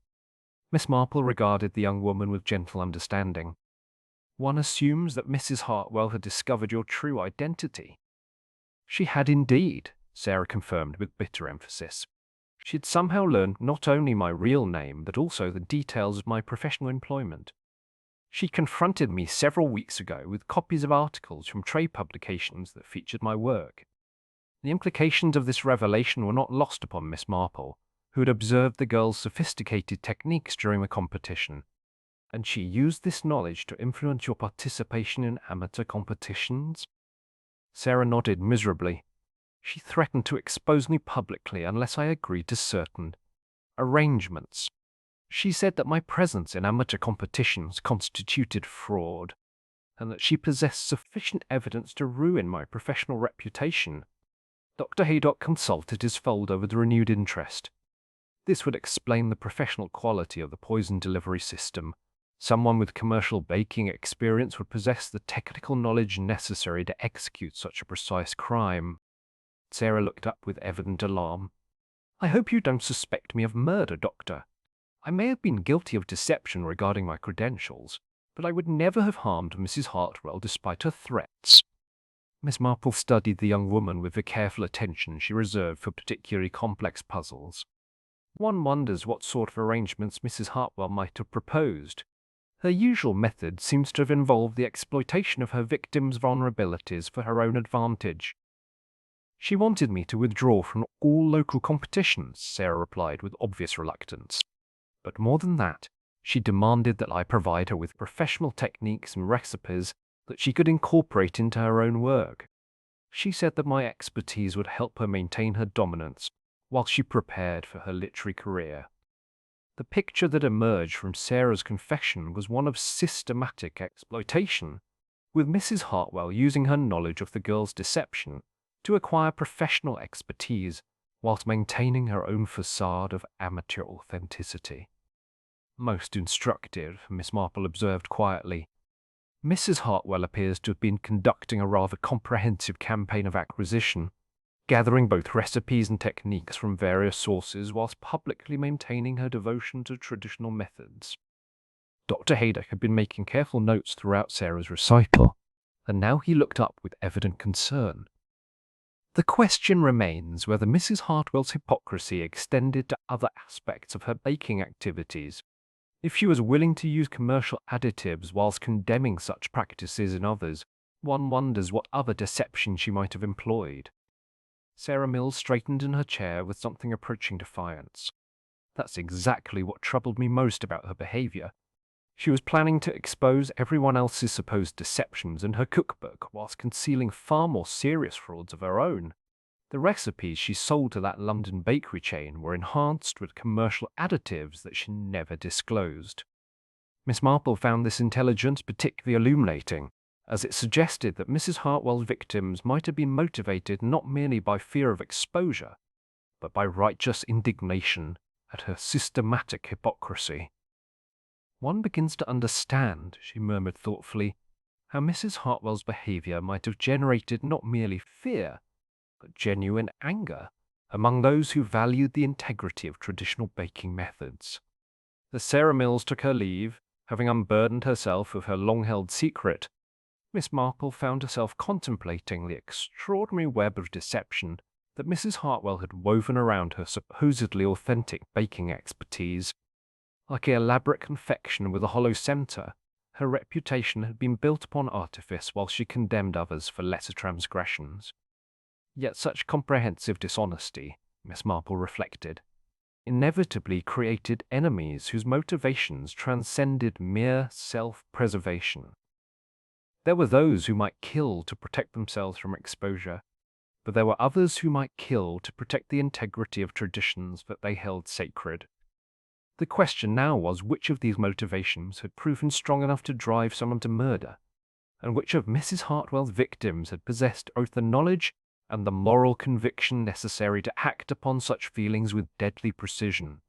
Miss Marple regarded the young woman with gentle understanding. "One assumes that Mrs. Hartwell had discovered your true identity." She had indeed, Sarah confirmed with bitter emphasis. She had somehow learned not only my real name, but also the details of my professional employment. She confronted me several weeks ago with copies of articles from trade publications that featured my work. The implications of this revelation were not lost upon Miss Marple, who had observed the girl's sophisticated techniques during the competition. "And she used this knowledge to influence your participation in amateur competitions?" Sarah nodded miserably. "She threatened to expose me publicly unless I agreed to certain arrangements. She said that my presence in amateur competitions constituted fraud, and that she possessed sufficient evidence to ruin my professional reputation." Dr. Haydock consulted his folder with renewed interest. This would explain the professional quality of the poison delivery system. Someone with commercial baking experience would possess the technical knowledge necessary to execute such a precise crime. Sarah looked up with evident alarm. "I hope you don't suspect me of murder, Doctor. I may have been guilty of deception regarding my credentials, but I would never have harmed Mrs. Hartwell despite her threats." Miss Marple studied the young woman with the careful attention she reserved for particularly complex puzzles. One wonders what sort of arrangements Mrs. Hartwell might have proposed. Her usual method seems to have involved the exploitation of her victims' vulnerabilities for her own advantage. "She wanted me to withdraw from all local competitions," Sarah replied with obvious reluctance. "But more than that, she demanded that I provide her with professional techniques and recipes that she could incorporate into her own work. She said that my expertise would help her maintain her dominance while she prepared for her literary career." The picture that emerged from Sarah's confession was one of systematic exploitation, with Mrs. Hartwell using her knowledge of the girl's deception to acquire professional expertise whilst maintaining her own facade of amateur authenticity. "Most instructive," Miss Marple observed quietly. "Mrs. Hartwell appears to have been conducting a rather comprehensive campaign of acquisition, gathering both recipes and techniques from various sources whilst publicly maintaining her devotion to traditional methods." Dr. Haydock had been making careful notes throughout Sarah's recital, and now he looked up with evident concern. "The question remains whether Mrs. Hartwell's hypocrisy extended to other aspects of her baking activities. If she was willing to use commercial additives whilst condemning such practices in others, one wonders what other deception she might have employed." Sarah Mills straightened in her chair with something approaching defiance. "That's exactly what troubled me most about her behavior. She was planning to expose everyone else's supposed deceptions in her cookbook whilst concealing far more serious frauds of her own. The recipes she sold to that London bakery chain were enhanced with commercial additives that she never disclosed." Miss Marple found this intelligence particularly illuminating, as it suggested that Mrs. Hartwell's victims might have been motivated not merely by fear of exposure, but by righteous indignation at her systematic hypocrisy. One begins to understand, she murmured thoughtfully, how Mrs. Hartwell's behaviour might have generated not merely fear, but genuine anger among those who valued the integrity of traditional baking methods. As Sarah Mills took her leave, having unburdened herself of her long-held secret, Miss Marple found herself contemplating the extraordinary web of deception that Mrs. Hartwell had woven around her supposedly authentic baking expertise. Like an elaborate confection with a hollow centre, her reputation had been built upon artifice while she condemned others for lesser transgressions. Yet such comprehensive dishonesty, Miss Marple reflected, inevitably created enemies whose motivations transcended mere self-preservation. There were those who might kill to protect themselves from exposure, but there were others who might kill to protect the integrity of traditions that they held sacred. The question now was which of these motivations had proven strong enough to drive someone to murder, and which of Mrs. Hartwell's victims had possessed both the knowledge and the moral conviction necessary to act upon such feelings with deadly precision.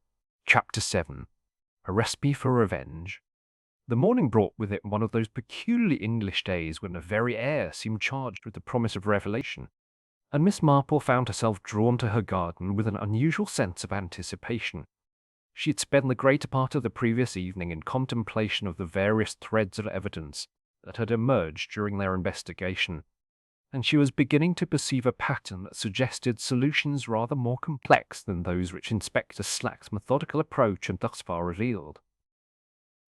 Chapter 7. A Recipe for Revenge. The morning brought with it one of those peculiarly English days when the very air seemed charged with the promise of revelation, and Miss Marple found herself drawn to her garden with an unusual sense of anticipation. She had spent the greater part of the previous evening in contemplation of the various threads of evidence that had emerged during their investigation, and she was beginning to perceive a pattern that suggested solutions rather more complex than those which Inspector Slack's methodical approach had thus far revealed.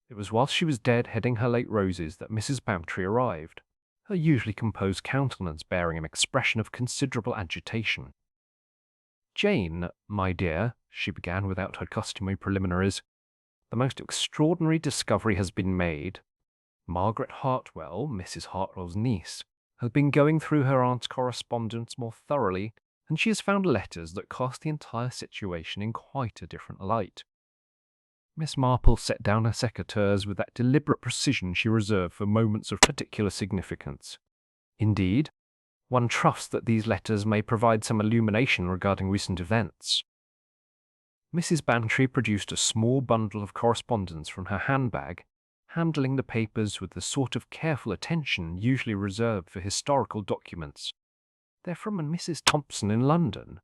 It was whilst she was dead-heading her late roses that Mrs. Bantry arrived, her usually composed countenance bearing an expression of considerable agitation. "Jane, my dear," she began without her customary preliminaries, "the most extraordinary discovery has been made. Margaret Hartwell, Mrs. Hartwell's niece, has been going through her aunt's correspondence more thoroughly, and she has found letters that cast the entire situation in quite a different light." Miss Marple set down her secateurs with that deliberate precision she reserved for moments of particular significance. "Indeed, one trusts that these letters may provide some illumination regarding recent events." Mrs. Bantry produced a small bundle of correspondence from her handbag, handling the papers with the sort of careful attention usually reserved for historical documents. "They're from a Mrs. Thompson in London.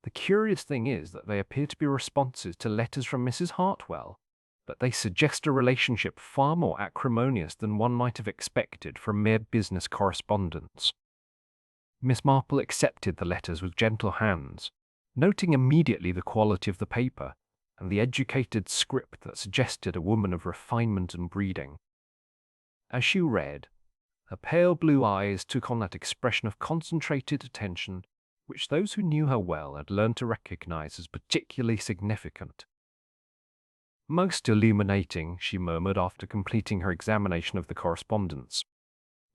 The curious thing is that they appear to be responses to letters from Mrs. Hartwell, but they suggest a relationship far more acrimonious than one might have expected from mere business correspondence." Miss Marple accepted the letters with gentle hands, noting immediately the quality of the paper and the educated script that suggested a woman of refinement and breeding. As she read, her pale blue eyes took on that expression of concentrated attention which those who knew her well had learned to recognize as particularly significant. "Most illuminating," she murmured after completing her examination of the correspondence.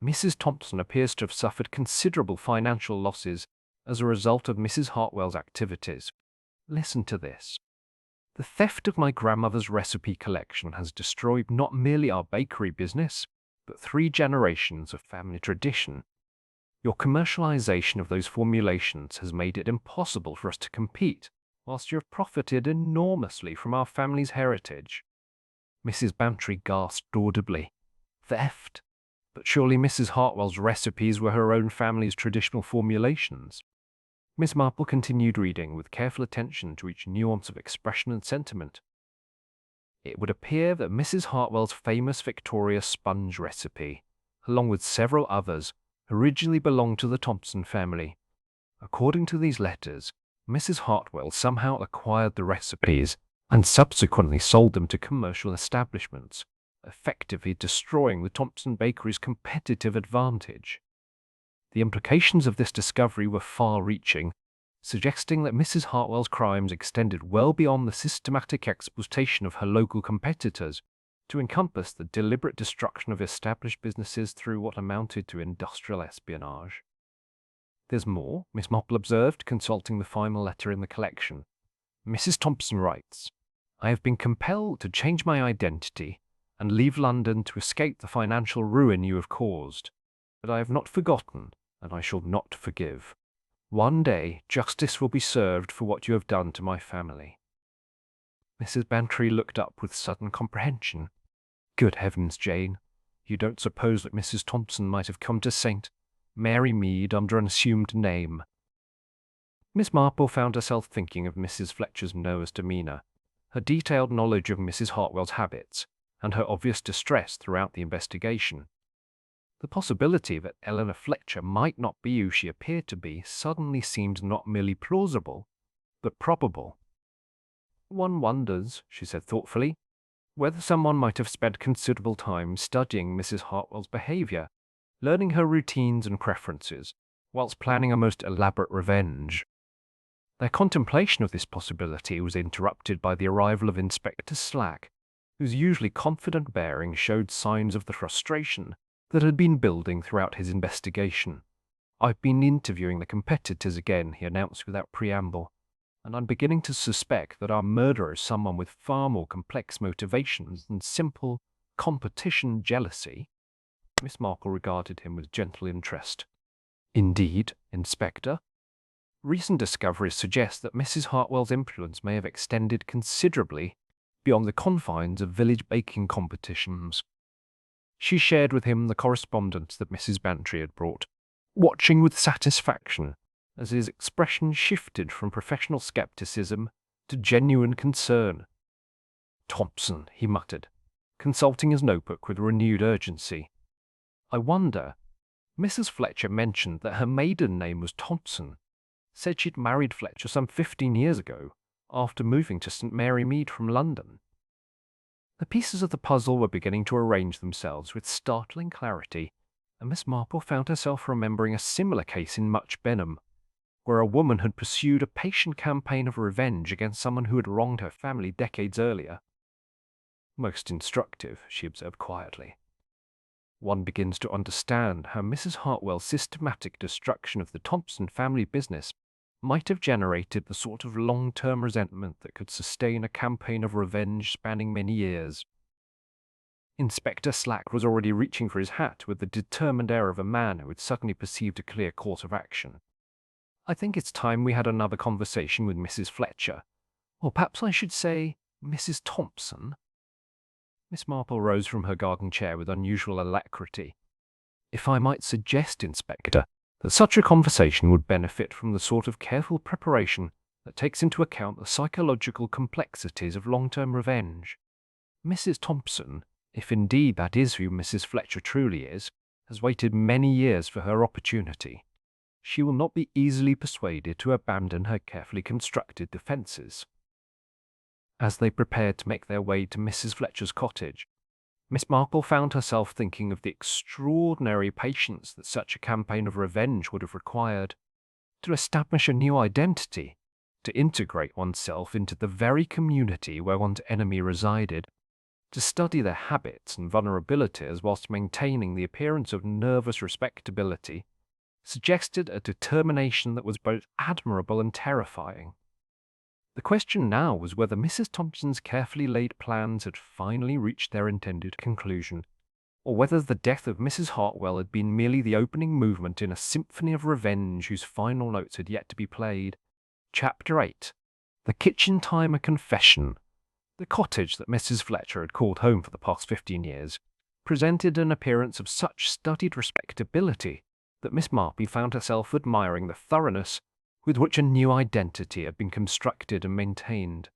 "Mrs. Thompson appears to have suffered considerable financial losses as a result of Mrs. Hartwell's activities. Listen to this. The theft of my grandmother's recipe collection has destroyed not merely our bakery business, but 3 generations of family tradition. Your commercialization of those formulations has made it impossible for us to compete, whilst you have profited enormously from our family's heritage." Mrs. Bantry gasped audibly. "Theft? But surely Mrs. Hartwell's recipes were her own family's traditional formulations." Miss Marple continued reading with careful attention to each nuance of expression and sentiment. "It would appear that Mrs. Hartwell's famous Victoria sponge recipe, along with several others, originally belonged to the Thompson family. According to these letters, Mrs. Hartwell somehow acquired the recipes and subsequently sold them to commercial establishments, effectively destroying the Thompson bakery's competitive advantage. The implications of this discovery were far-reaching, suggesting that Mrs. Hartwell's crimes extended well beyond the systematic exploitation of her local competitors to encompass the deliberate destruction of established businesses through what amounted to industrial espionage. "There's more," Miss Marple observed, consulting the final letter in the collection. "Mrs. Thompson writes, 'I have been compelled to change my identity and leave London to escape the financial ruin you have caused. But I have not forgotten, and I shall not forgive. One day justice will be served for what you have done to my family.'" Mrs. Bantry looked up with sudden comprehension. Good heavens, Jane, you don't suppose that Mrs. Thompson might have come to St. Mary Mead under an assumed name? Miss Marple found herself thinking of Mrs. Fletcher's nervous demeanour, her detailed knowledge of Mrs. Hartwell's habits, and her obvious distress throughout the investigation. The possibility that Eleanor Fletcher might not be who she appeared to be suddenly seemed not merely plausible, but probable. One wonders, she said thoughtfully, whether someone might have spent considerable time studying Mrs. Hartwell's behaviour, learning her routines and preferences, whilst planning a most elaborate revenge. Their contemplation of this possibility was interrupted by the arrival of Inspector Slack, whose usually confident bearing showed signs of the frustration that had been building throughout his investigation. "I've been interviewing the competitors again," he announced without preamble, "and I'm beginning to suspect that our murderer is someone with far more complex motivations than simple competition jealousy." Miss Marple regarded him with gentle interest. "Indeed, Inspector? Recent discoveries suggest that Mrs. Hartwell's influence may have extended considerably beyond the confines of village baking competitions." She shared with him the correspondence that Mrs. Bantry had brought, watching with satisfaction as his expression shifted from professional skepticism to genuine concern. "Thompson," he muttered, consulting his notebook with renewed urgency. "I wonder, Mrs. Fletcher mentioned that her maiden name was Thompson, said she'd married Fletcher some 15 years ago, after moving to St. Mary Mead from London." The pieces of the puzzle were beginning to arrange themselves with startling clarity, and Miss Marple found herself remembering a similar case in Much Benham, where a woman had pursued a patient campaign of revenge against someone who had wronged her family decades earlier. "Most instructive," she observed quietly. "One begins to understand how Mrs. Hartwell's systematic destruction of the Thompson family business might have generated the sort of long-term resentment that could sustain a campaign of revenge spanning many years." Inspector Slack was already reaching for his hat with the determined air of a man who had suddenly perceived a clear course of action. "I think it's time we had another conversation with Mrs. Fletcher, or perhaps I should say Mrs. Thompson." Miss Marple rose from her garden chair with unusual alacrity. "If I might suggest, Inspector, that such a conversation would benefit from the sort of careful preparation that takes into account the psychological complexities of long-term revenge. Mrs. Thompson, if indeed that is who Mrs. Fletcher truly is, has waited many years for her opportunity. She will not be easily persuaded to abandon her carefully constructed defences." As they prepared to make their way to Mrs. Fletcher's cottage, Miss Marple found herself thinking of the extraordinary patience that such a campaign of revenge would have required. To establish a new identity, to integrate oneself into the very community where one's enemy resided, to study their habits and vulnerabilities whilst maintaining the appearance of nervous respectability, suggested a determination that was both admirable and terrifying. The question now was whether Mrs. Thompson's carefully laid plans had finally reached their intended conclusion, or whether the death of Mrs. Hartwell had been merely the opening movement in a symphony of revenge whose final notes had yet to be played. Chapter 8. The Kitchen Timer Confession. The cottage that Mrs. Fletcher had called home for the past 15 years presented an appearance of such studied respectability that Miss Marple found herself admiring the thoroughness with which a new identity had been constructed and maintained.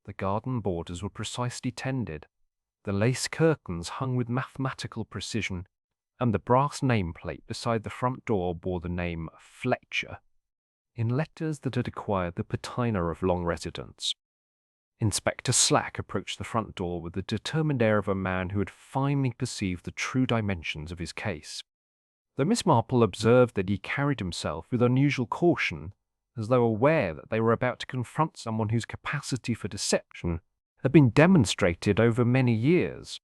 The garden borders were precisely tended, the lace curtains hung with mathematical precision, and the brass nameplate beside the front door bore the name Fletcher, in letters that had acquired the patina of long residence. Inspector Slack approached the front door with the determined air of a man who had finally perceived the true dimensions of his case. Though Miss Marple observed that he carried himself with unusual caution, as though aware that they were about to confront someone whose capacity for deception had been demonstrated over many years,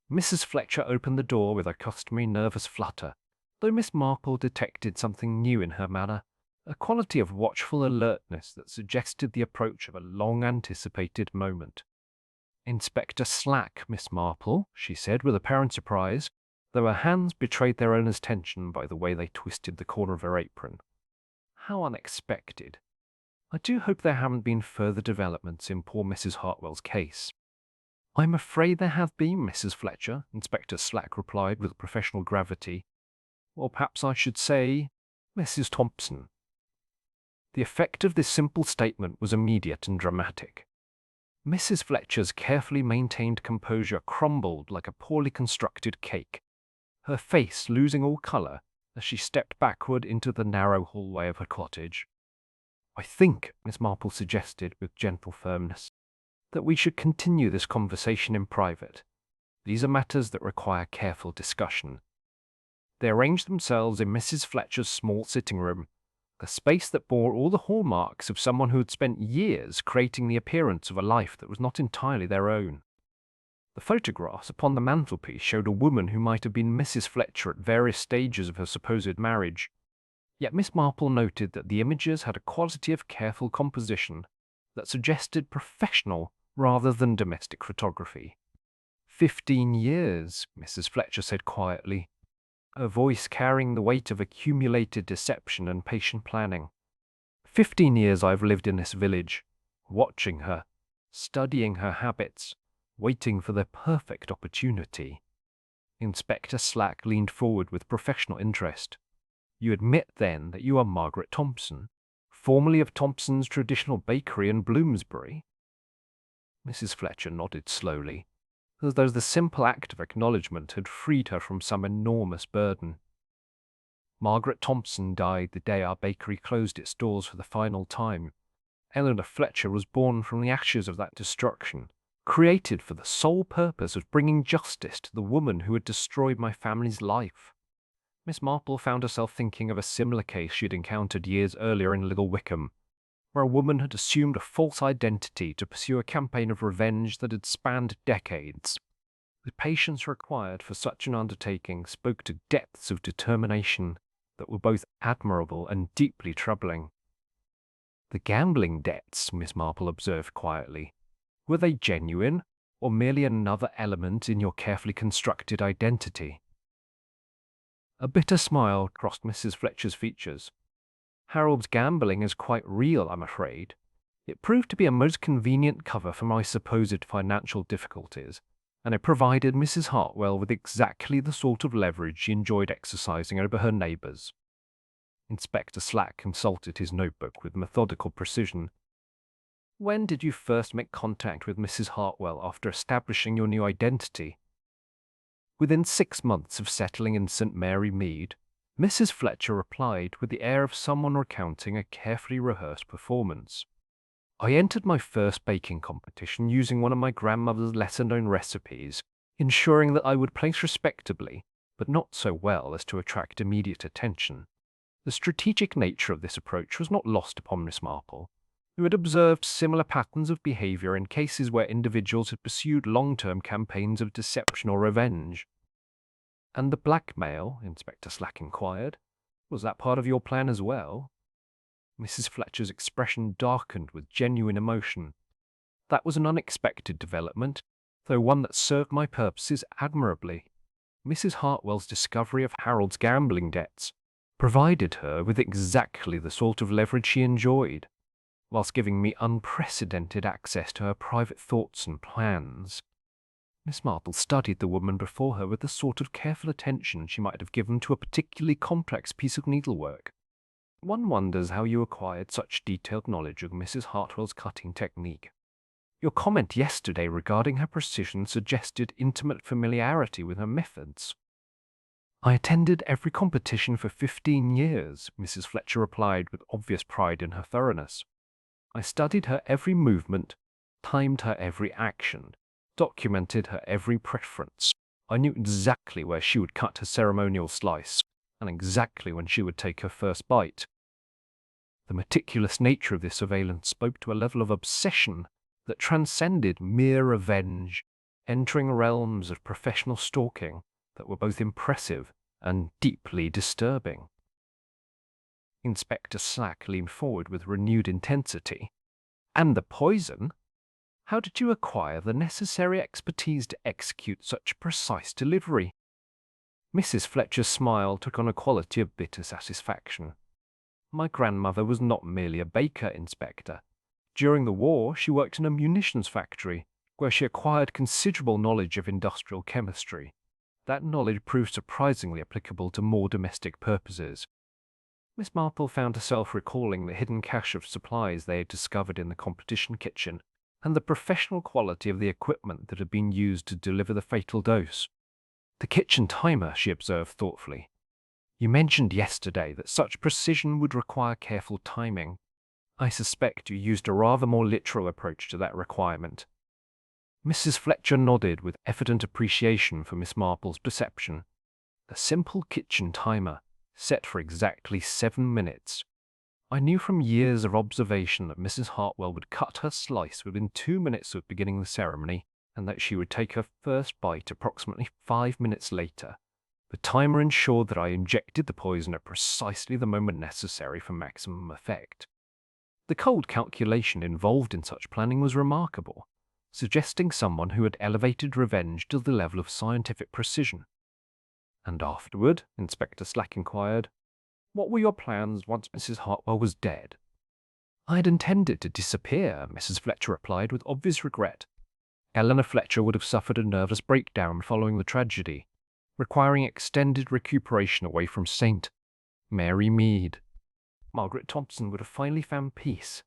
Mrs. Fletcher opened the door with her customary nervous flutter, though Miss Marple detected something new in her manner, a quality of watchful alertness that suggested the approach of a long-anticipated moment. "Inspector Slack, Miss Marple," she said with apparent surprise, though her hands betrayed their owner's tension by the way they twisted the corner of her apron. "How unexpected. I do hope there haven't been further developments in poor Mrs. Hartwell's case." I'm afraid there have been, Mrs. Fletcher, Inspector Slack replied with professional gravity. Or perhaps I should say, Mrs. Thompson. The effect of this simple statement was immediate and dramatic. Mrs. Fletcher's carefully maintained composure crumbled like a poorly constructed cake, her face losing all colour as she stepped backward into the narrow hallway of her cottage. I think, Miss Marple suggested with gentle firmness, that we should continue this conversation in private. These are matters that require careful discussion. They arranged themselves in Mrs. Fletcher's small sitting room, a space that bore all the hallmarks of someone who had spent years creating the appearance of a life that was not entirely their own. The photographs upon the mantelpiece showed a woman who might have been Mrs. Fletcher at various stages of her supposed marriage. Yet Miss Marple noted that the images had a quality of careful composition that suggested professional rather than domestic photography. 15 years, Mrs. Fletcher said quietly, her voice carrying the weight of accumulated deception and patient planning. 15 years I've lived in this village, watching her, studying her habits, waiting for the perfect opportunity. Inspector Slack leaned forward with professional interest. You admit, then, that you are Margaret Thompson, formerly of Thompson's Traditional Bakery in Bloomsbury? Mrs. Fletcher nodded slowly, as though the simple act of acknowledgement had freed her from some enormous burden. Margaret Thompson died the day our bakery closed its doors for the final time. Eleanor Fletcher was born from the ashes of that destruction, created for the sole purpose of bringing justice to the woman who had destroyed my family's life. Miss Marple found herself thinking of a similar case she had encountered years earlier in Little Wickham, where a woman had assumed a false identity to pursue a campaign of revenge that had spanned decades. The patience required for such an undertaking spoke to depths of determination that were both admirable and deeply troubling. The gambling debts, Miss Marple observed quietly, were they genuine, or merely another element in your carefully constructed identity? A bitter smile crossed Mrs. Fletcher's features. Harold's gambling is quite real, I'm afraid. It proved to be a most convenient cover for my supposed financial difficulties, and it provided Mrs. Hartwell with exactly the sort of leverage she enjoyed exercising over her neighbours. Inspector Slack consulted his notebook with methodical precision. When did you first make contact with Mrs. Hartwell after establishing your new identity? Within 6 months of settling in St. Mary Mead, Mrs. Fletcher replied with the air of someone recounting a carefully rehearsed performance. I entered my first baking competition using one of my grandmother's lesser-known recipes, ensuring that I would place respectably, but not so well as to attract immediate attention. The strategic nature of this approach was not lost upon Miss Marple, who had observed similar patterns of behaviour in cases where individuals had pursued long-term campaigns of deception or revenge. And the blackmail, Inspector Slack inquired, was that part of your plan as well? Mrs. Fletcher's expression darkened with genuine emotion. That was an unexpected development, though one that served my purposes admirably. Mrs. Hartwell's discovery of Harold's gambling debts provided her with exactly the sort of leverage she enjoyed, whilst giving me unprecedented access to her private thoughts and plans. Miss Marple studied the woman before her with the sort of careful attention she might have given to a particularly complex piece of needlework. One wonders how you acquired such detailed knowledge of Mrs. Hartwell's cutting technique. Your comment yesterday regarding her precision suggested intimate familiarity with her methods. I attended every competition for 15 years, Mrs. Fletcher replied with obvious pride in her thoroughness. I studied her every movement, timed her every action, documented her every preference. I knew exactly where she would cut her ceremonial slice, and exactly when she would take her first bite. The meticulous nature of this surveillance spoke to a level of obsession that transcended mere revenge, entering realms of professional stalking that were both impressive and deeply disturbing. Inspector Slack leaned forward with renewed intensity. And the poison? How did you acquire the necessary expertise to execute such precise delivery? Mrs. Fletcher's smile took on a quality of bitter satisfaction. My grandmother was not merely a baker, Inspector. During the war, she worked in a munitions factory, where she acquired considerable knowledge of industrial chemistry. That knowledge proved surprisingly applicable to more domestic purposes. Miss Marple found herself recalling the hidden cache of supplies they had discovered in the competition kitchen, and the professional quality of the equipment that had been used to deliver the fatal dose. "The kitchen timer," she observed thoughtfully. "You mentioned yesterday that such precision would require careful timing. I suspect you used a rather more literal approach to that requirement." Mrs. Fletcher nodded with evident appreciation for Miss Marple's perception. A simple kitchen timer, set for exactly 7 minutes. I knew from years of observation that Mrs. Hartwell would cut her slice within 2 minutes of beginning the ceremony, and that she would take her first bite approximately 5 minutes later. The timer ensured that I injected the poison at precisely the moment necessary for maximum effect. The cold calculation involved in such planning was remarkable, suggesting someone who had elevated revenge to the level of scientific precision. "And afterward?" Inspector Slack inquired. "What were your plans once Mrs. Hartwell was dead?" "I had intended to disappear," Mrs. Fletcher replied with obvious regret. Eleanor Fletcher would have suffered a nervous breakdown following the tragedy, requiring extended recuperation away from St. Mary Mead. Margaret Thompson would have finally found peace,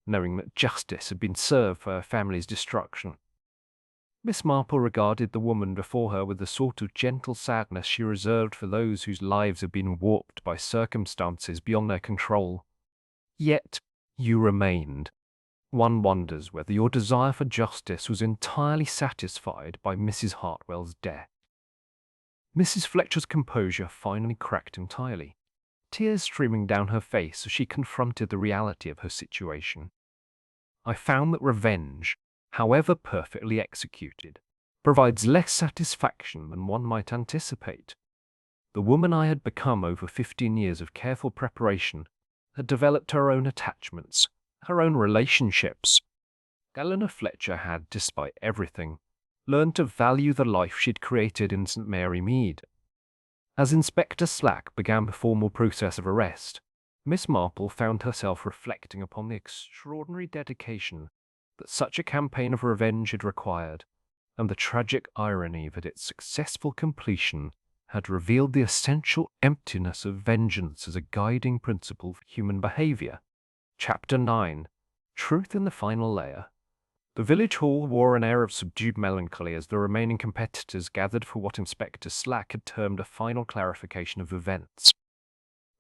knowing that justice had been served for her family's destruction. Miss Marple regarded the woman before her with the sort of gentle sadness she reserved for those whose lives had been warped by circumstances beyond their control. "Yet you remained. One wonders whether your desire for justice was entirely satisfied by Mrs. Hartwell's death." Mrs. Fletcher's composure finally cracked entirely, tears streaming down her face as she confronted the reality of her situation. "I found that revenge, however perfectly executed, provides less satisfaction than one might anticipate. The woman I had become over 15 years of careful preparation had developed her own attachments, her own relationships. Eleanor Fletcher had, despite everything, learned to value the life she'd created in St. Mary Mead. As Inspector Slack began the formal process of arrest, Miss Marple found herself reflecting upon the extraordinary dedication that such a campaign of revenge had required, and the tragic irony that its successful completion had revealed the essential emptiness of vengeance as a guiding principle for human behavior. Chapter 9. Truth in the Final Layer. The village hall wore an air of subdued melancholy as the remaining competitors gathered for what Inspector Slack had termed a final clarification of events.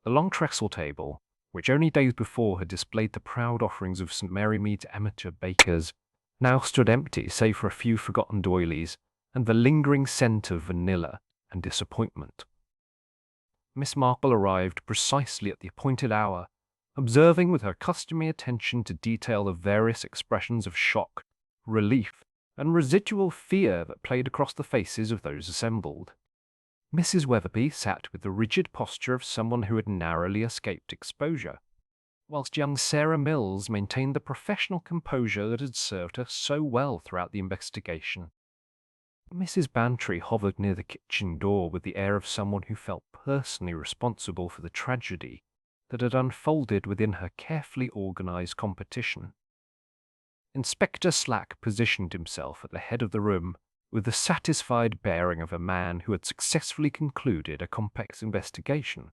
The long trestle table, which only days before had displayed the proud offerings of St. Mary Mead's amateur bakers, now stood empty save for a few forgotten doilies and the lingering scent of vanilla and disappointment. Miss Marple arrived precisely at the appointed hour, observing with her customary attention to detail the various expressions of shock, relief, and residual fear that played across the faces of those assembled. Mrs. Weatherby sat with the rigid posture of someone who had narrowly escaped exposure, whilst young Sarah Mills maintained the professional composure that had served her so well throughout the investigation. Mrs. Bantry hovered near the kitchen door with the air of someone who felt personally responsible for the tragedy that had unfolded within her carefully organized competition. Inspector Slack positioned himself at the head of the room with the satisfied bearing of a man who had successfully concluded a complex investigation.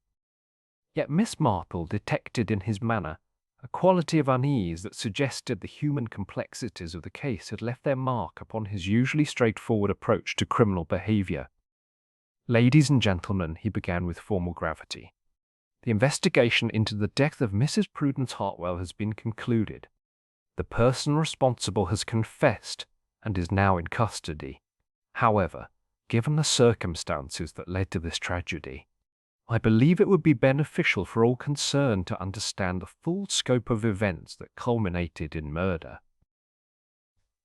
Yet Miss Marple detected in his manner a quality of unease that suggested the human complexities of the case had left their mark upon his usually straightforward approach to criminal behavior. "Ladies and gentlemen," he began with formal gravity, "the investigation into the death of Mrs. Prudence Hartwell has been concluded. The person responsible has confessed and is now in custody. However, given the circumstances that led to this tragedy, I believe it would be beneficial for all concerned to understand the full scope of events that culminated in murder."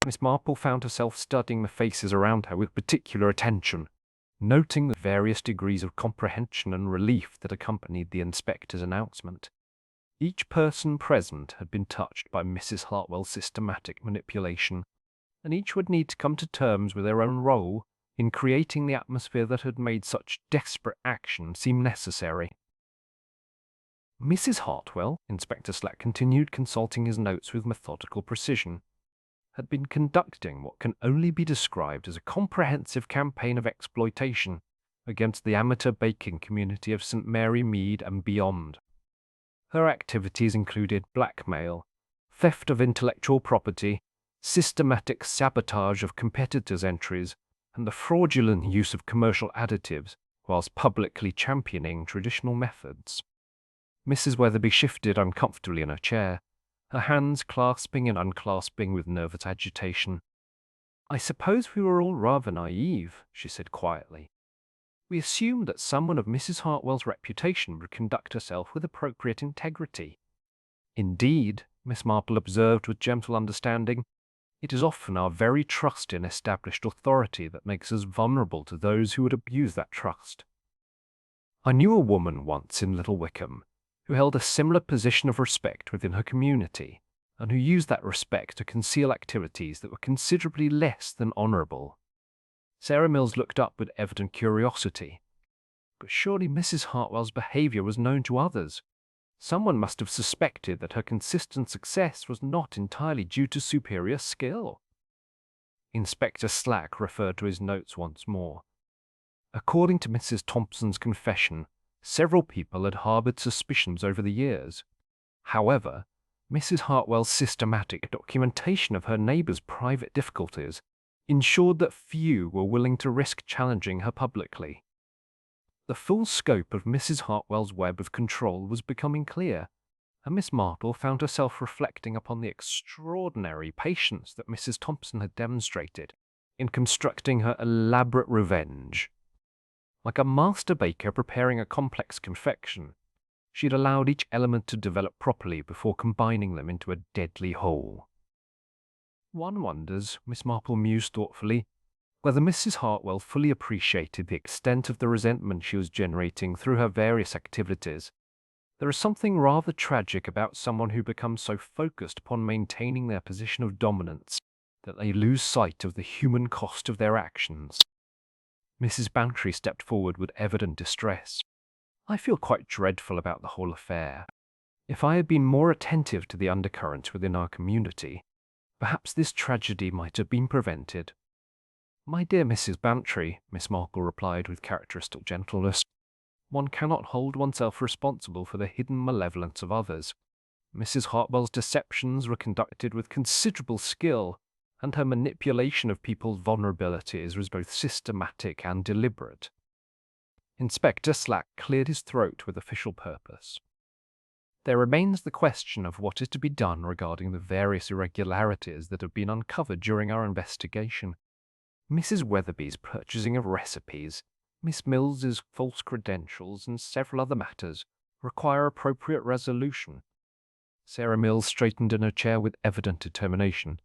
Miss Marple found herself studying the faces around her with particular attention, noting the various degrees of comprehension and relief that accompanied the inspector's announcement. Each person present had been touched by Mrs. Hartwell's systematic manipulation, and each would need to come to terms with their own role in creating the atmosphere that had made such desperate action seem necessary. "Mrs. Hartwell," Inspector Slack continued, consulting his notes with methodical precision, had been conducting what can only be described as a comprehensive campaign of exploitation against the amateur baking community of St. Mary Mead and beyond. Her activities included blackmail, theft of intellectual property, systematic sabotage of competitors' entries, and the fraudulent use of commercial additives whilst publicly championing traditional methods. Mrs. Weatherby shifted uncomfortably in her chair, her hands clasping and unclasping with nervous agitation. "I suppose we were all rather naive," she said quietly. "We assumed that someone of Mrs. Hartwell's reputation would conduct herself with appropriate integrity. Indeed," Miss Marple observed with gentle understanding, "it is often our very trust in established authority that makes us vulnerable to those who would abuse that trust. I knew a woman once in Little Wickham who held a similar position of respect within her community, and who used that respect to conceal activities that were considerably less than honourable." Sarah Mills looked up with evident curiosity. "But surely Mrs. Hartwell's behaviour was known to others. Someone must have suspected that her consistent success was not entirely due to superior skill." Inspector Slack referred to his notes once more. According to Mrs. Thompson's confession, several people had harboured suspicions over the years. However, Mrs. Hartwell's systematic documentation of her neighbours' private difficulties ensured that few were willing to risk challenging her publicly. The full scope of Mrs. Hartwell's web of control was becoming clear, and Miss Marple found herself reflecting upon the extraordinary patience that Mrs. Thompson had demonstrated in constructing her elaborate revenge. Like a master baker preparing a complex confection, she had allowed each element to develop properly before combining them into a deadly whole. One wonders, Miss Marple mused thoughtfully, whether Mrs. Hartwell fully appreciated the extent of the resentment she was generating through her various activities. There is something rather tragic about someone who becomes so focused upon maintaining their position of dominance that they lose sight of the human cost of their actions. Mrs. Bantry stepped forward with evident distress. "I feel quite dreadful about the whole affair. If I had been more attentive to the undercurrents within our community, perhaps this tragedy might have been prevented." "My dear Mrs. Bantry," Miss Marple replied with characteristic gentleness, "one cannot hold oneself responsible for the hidden malevolence of others. Mrs. Hartwell's deceptions were conducted with considerable skill, and her manipulation of people's vulnerabilities was both systematic and deliberate." Inspector Slack cleared his throat with official purpose. "There remains the question of what is to be done regarding the various irregularities that have been uncovered during our investigation. Mrs. Weatherby's purchasing of recipes, Miss Mills's false credentials, and several other matters require appropriate resolution." Sarah Mills straightened in her chair with evident determination.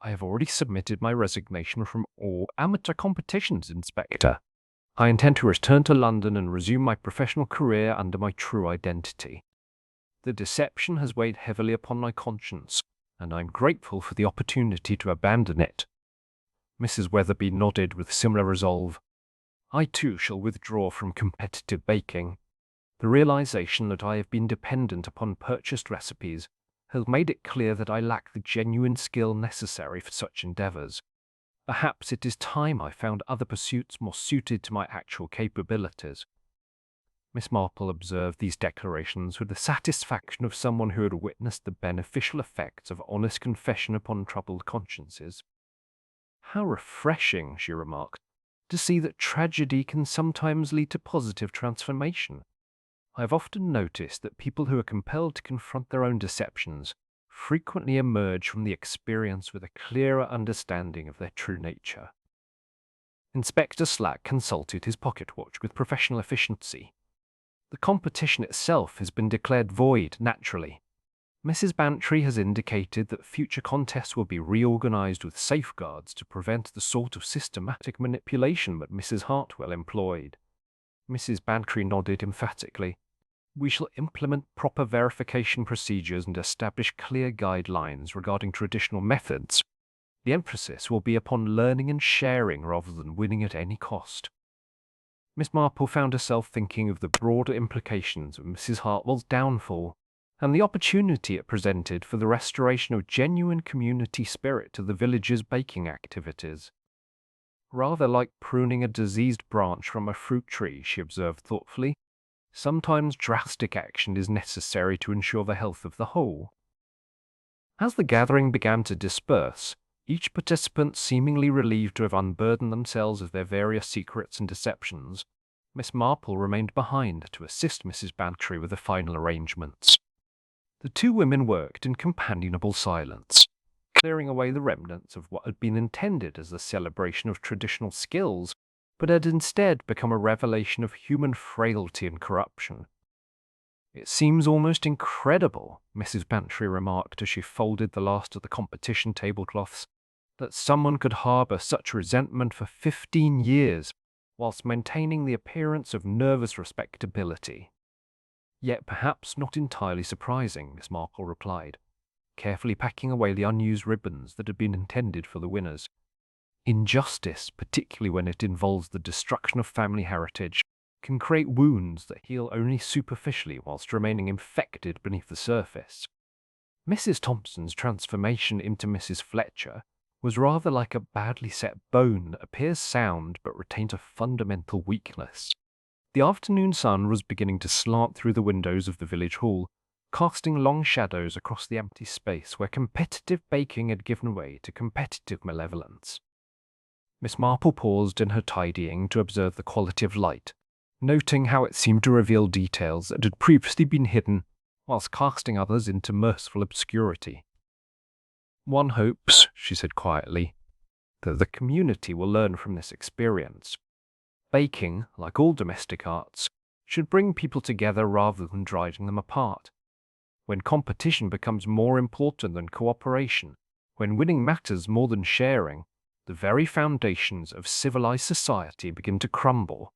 "I have already submitted my resignation from all amateur competitions, Inspector. I intend to return to London and resume my professional career under my true identity. The deception has weighed heavily upon my conscience, and I am grateful for the opportunity to abandon it." Mrs. Weatherby nodded with similar resolve. "I too shall withdraw from competitive baking. The realization that I have been dependent upon purchased recipes has made it clear that I lack the genuine skill necessary for such endeavours. Perhaps it is time I found other pursuits more suited to my actual capabilities." Miss Marple observed these declarations with the satisfaction of someone who had witnessed the beneficial effects of honest confession upon troubled consciences. "How refreshing," she remarked, "to see that tragedy can sometimes lead to positive transformation. I have often noticed that people who are compelled to confront their own deceptions frequently emerge from the experience with a clearer understanding of their true nature." Inspector Slack consulted his pocket watch with professional efficiency. "The competition itself has been declared void, naturally. Mrs. Bantry has indicated that future contests will be reorganized with safeguards to prevent the sort of systematic manipulation that Mrs. Hartwell employed." Mrs. Bantry nodded emphatically. "We shall implement proper verification procedures and establish clear guidelines regarding traditional methods. The emphasis will be upon learning and sharing rather than winning at any cost." Miss Marple found herself thinking of the broader implications of Mrs. Hartwell's downfall, and the opportunity it presented for the restoration of genuine community spirit to the village's baking activities. Rather like pruning a diseased branch from a fruit tree, she observed thoughtfully, sometimes drastic action is necessary to ensure the health of the whole. As the gathering began to disperse, each participant seemingly relieved to have unburdened themselves of their various secrets and deceptions, Miss Marple remained behind to assist Mrs. Bantry with the final arrangements. The two women worked in companionable silence, clearing away the remnants of what had been intended as a celebration of traditional skills, but had instead become a revelation of human frailty and corruption. "It seems almost incredible," Mrs. Bantry remarked as she folded the last of the competition tablecloths, "that someone could harbour such resentment for 15 years whilst maintaining the appearance of nervous respectability." "Yet perhaps not entirely surprising," Miss Marple replied, carefully packing away the unused ribbons that had been intended for the winners. "Injustice, particularly when it involves the destruction of family heritage, can create wounds that heal only superficially whilst remaining infected beneath the surface. Mrs. Thompson's transformation into Mrs. Fletcher was rather like a badly set bone that appears sound but retains a fundamental weakness." The afternoon sun was beginning to slant through the windows of the village hall, casting long shadows across the empty space where competitive baking had given way to competitive malevolence. Miss Marple paused in her tidying to observe the quality of light, noting how it seemed to reveal details that had previously been hidden, whilst casting others into merciful obscurity. "One hopes," she said quietly, "that the community will learn from this experience. Baking, like all domestic arts, should bring people together rather than driving them apart. When competition becomes more important than cooperation, when winning matters more than sharing, the very foundations of civilized society begin to crumble."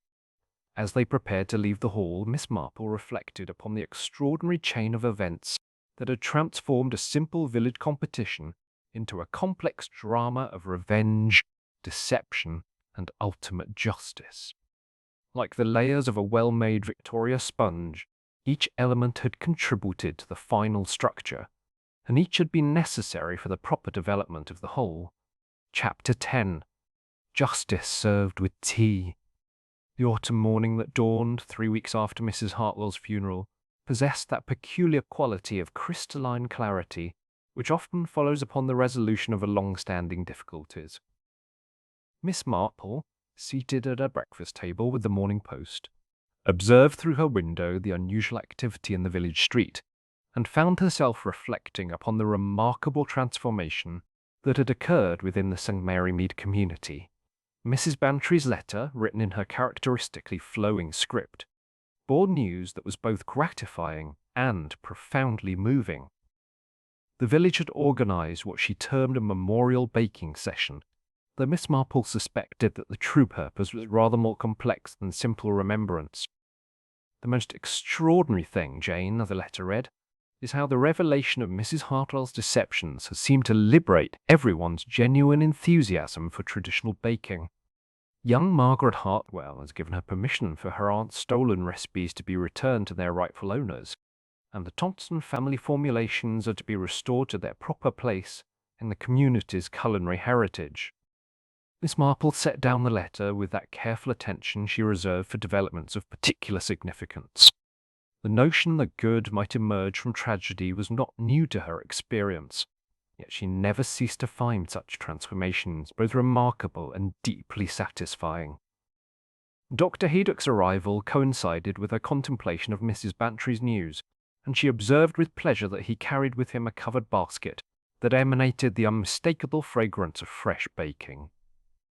As they prepared to leave the hall, Miss Marple reflected upon the extraordinary chain of events that had transformed a simple village competition into a complex drama of revenge, deception, and ultimate justice. Like the layers of a well-made Victoria sponge, each element had contributed to the final structure, and each had been necessary for the proper development of the whole. Chapter 10. Justice served with tea. The autumn morning that dawned 3 weeks after Mrs. Hartwell's funeral possessed that peculiar quality of crystalline clarity which often follows upon the resolution of long-standing difficulties. Miss Marple, seated at her breakfast table with the Morning Post, observed through her window the unusual activity in the village street, and found herself reflecting upon the remarkable transformation that had occurred within the St. Mary Mead community. Mrs. Bantry's letter, written in her characteristically flowing script, bore news that was both gratifying and profoundly moving. The village had organised what she termed a memorial baking session, though Miss Marple suspected that the true purpose was rather more complex than simple remembrance. "The most extraordinary thing, Jane," the letter read, "is how the revelation of Mrs. Hartwell's deceptions has seemed to liberate everyone's genuine enthusiasm for traditional baking. Young Margaret Hartwell has given her permission for her aunt's stolen recipes to be returned to their rightful owners, and the Thompson family formulations are to be restored to their proper place in the community's culinary heritage." Miss Marple set down the letter with that careful attention she reserved for developments of particular significance. The notion that good might emerge from tragedy was not new to her experience, yet she never ceased to find such transformations both remarkable and deeply satisfying. Dr. Haydock's arrival coincided with her contemplation of Mrs. Bantry's news, and she observed with pleasure that he carried with him a covered basket that emanated the unmistakable fragrance of fresh baking.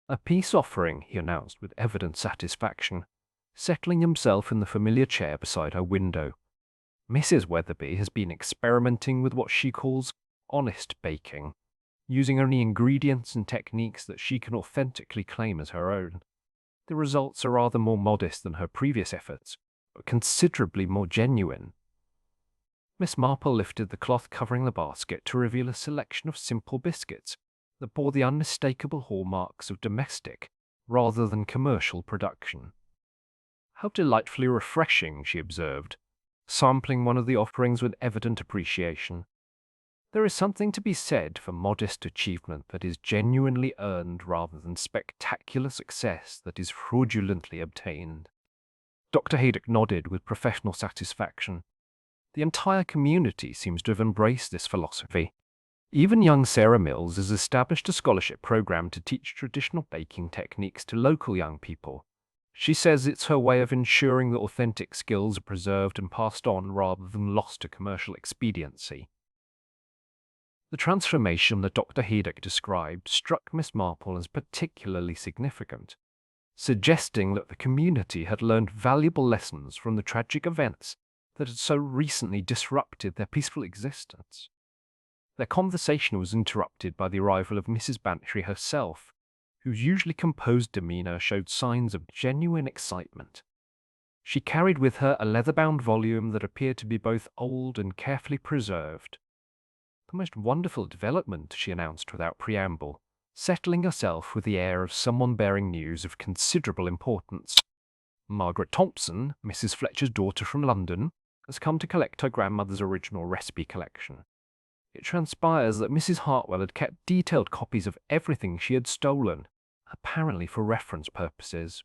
"A peace offering," he announced with evident satisfaction, settling himself in the familiar chair beside her window. "Mrs. Weatherby has been experimenting with what she calls honest baking, using only ingredients and techniques that she can authentically claim as her own. The results are rather more modest than her previous efforts, but considerably more genuine." Miss Marple lifted the cloth covering the basket to reveal a selection of simple biscuits that bore the unmistakable hallmarks of domestic rather than commercial production. "How delightfully refreshing," she observed, sampling one of the offerings with evident appreciation. There is something to be said for modest achievement that is genuinely earned rather than spectacular success that is fraudulently obtained. Dr. Haydock nodded with professional satisfaction. The entire community seems to have embraced this philosophy. Even young Sarah Mills has established a scholarship program to teach traditional baking techniques to local young people. She says it's her way of ensuring that authentic skills are preserved and passed on rather than lost to commercial expediency. The transformation that Dr. Haydock described struck Miss Marple as particularly significant, suggesting that the community had learned valuable lessons from the tragic events that had so recently disrupted their peaceful existence. Their conversation was interrupted by the arrival of Mrs. Bantry herself, whose usually composed demeanour showed signs of genuine excitement. She carried with her a leather-bound volume that appeared to be both old and carefully preserved. "The most wonderful development," she announced without preamble, settling herself with the air of someone bearing news of considerable importance. "Margaret Thompson, Mrs. Fletcher's daughter from London, has come to collect her grandmother's original recipe collection. It transpires that Mrs. Hartwell had kept detailed copies of everything she had stolen, apparently for reference purposes."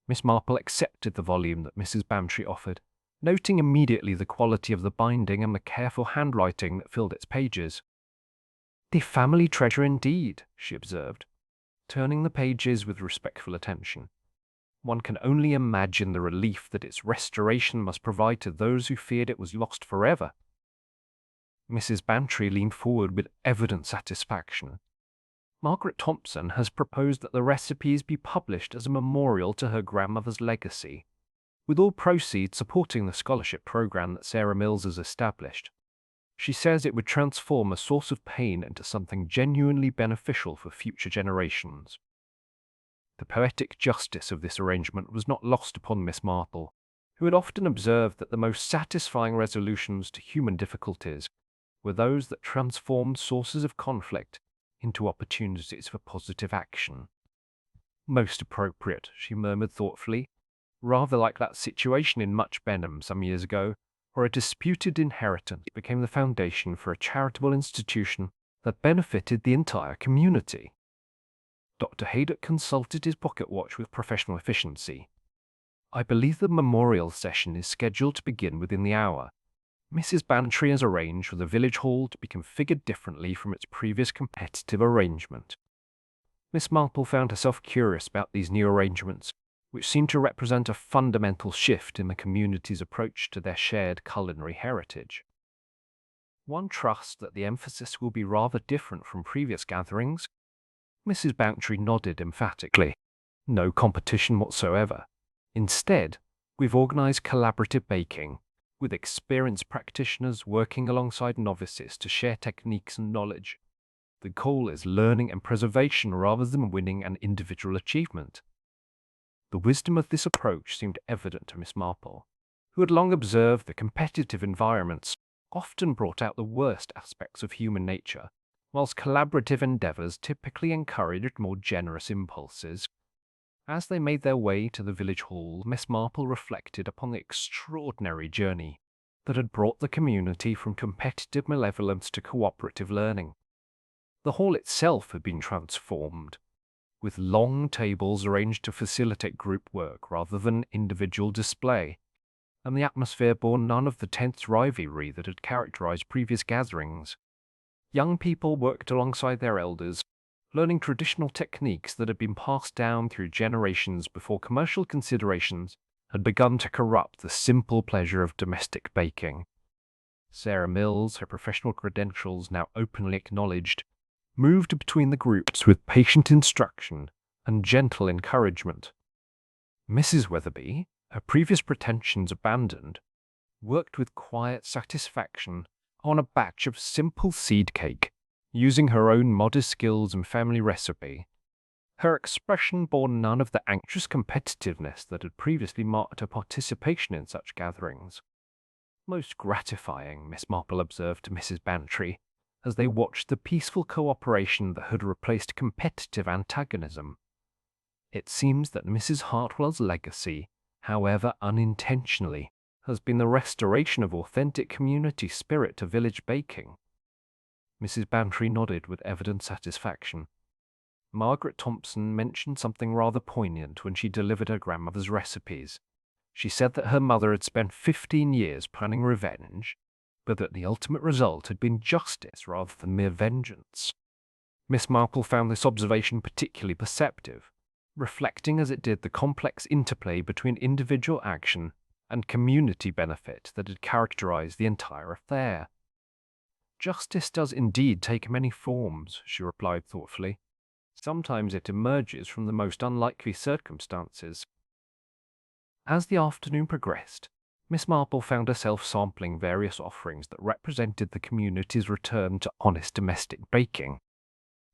Miss Marple accepted the volume that Mrs. Bantry offered, noting immediately the quality of the binding and the careful handwriting that filled its pages. "The family treasure indeed," she observed, turning the pages with respectful attention. One can only imagine the relief that its restoration must provide to those who feared it was lost forever. Mrs. Bantry leaned forward with evident satisfaction. "Margaret Thompson has proposed that the recipes be published as a memorial to her grandmother's legacy, with all proceeds supporting the scholarship program that Sarah Mills has established. She says it would transform a source of pain into something genuinely beneficial for future generations." The poetic justice of this arrangement was not lost upon Miss Marple, who had often observed that the most satisfying resolutions to human difficulties were those that transformed sources of conflict into opportunities for positive action. "Most appropriate," she murmured thoughtfully, rather like that situation in Much Benham some years ago, where a disputed inheritance became the foundation for a charitable institution that benefited the entire community. Dr. Haydock consulted his pocket watch with professional efficiency. "I believe the memorial session is scheduled to begin within the hour. Mrs. Bantry has arranged for the village hall to be configured differently from its previous competitive arrangement." Miss Marple found herself curious about these new arrangements, which seemed to represent a fundamental shift in the community's approach to their shared culinary heritage. "One trusts that the emphasis will be rather different from previous gatherings." Mrs. Bantry nodded emphatically. "No competition whatsoever. Instead, we've organized collaborative baking, with experienced practitioners working alongside novices to share techniques and knowledge. The goal is learning and preservation rather than winning an individual achievement." The wisdom of this approach seemed evident to Miss Marple, who had long observed that competitive environments often brought out the worst aspects of human nature, whilst collaborative endeavours typically encouraged more generous impulses. As they made their way to the village hall, Miss Marple reflected upon the extraordinary journey that had brought the community from competitive malevolence to cooperative learning. The hall itself had been transformed, with long tables arranged to facilitate group work rather than individual display, and the atmosphere bore none of the tense rivalry that had characterized previous gatherings. Young people worked alongside their elders, learning traditional techniques that had been passed down through generations before commercial considerations had begun to corrupt the simple pleasure of domestic baking. Sarah Mills, her professional credentials now openly acknowledged, moved between the groups with patient instruction and gentle encouragement. Mrs. Weatherby, her previous pretensions abandoned, worked with quiet satisfaction on a batch of simple seed cake, using her own modest skills and family recipe. Her expression bore none of the anxious competitiveness that had previously marked her participation in such gatherings. "Most gratifying," Miss Marple observed to Mrs. Bantry, as they watched the peaceful cooperation that had replaced competitive antagonism. "It seems that Mrs. Hartwell's legacy, however unintentionally, has been the restoration of authentic community spirit to village baking. Mrs. Bantry nodded with evident satisfaction. Margaret Thompson mentioned something rather poignant when she delivered her grandmother's recipes. She said that her mother had spent 15 years planning revenge, but that the ultimate result had been justice rather than mere vengeance. Miss Marple found this observation particularly perceptive, reflecting as it did the complex interplay between individual action and community benefit that had characterized the entire affair. Justice does indeed take many forms, she replied thoughtfully. Sometimes it emerges from the most unlikely circumstances. As the afternoon progressed, Miss Marple found herself sampling various offerings that represented the community's return to honest domestic baking.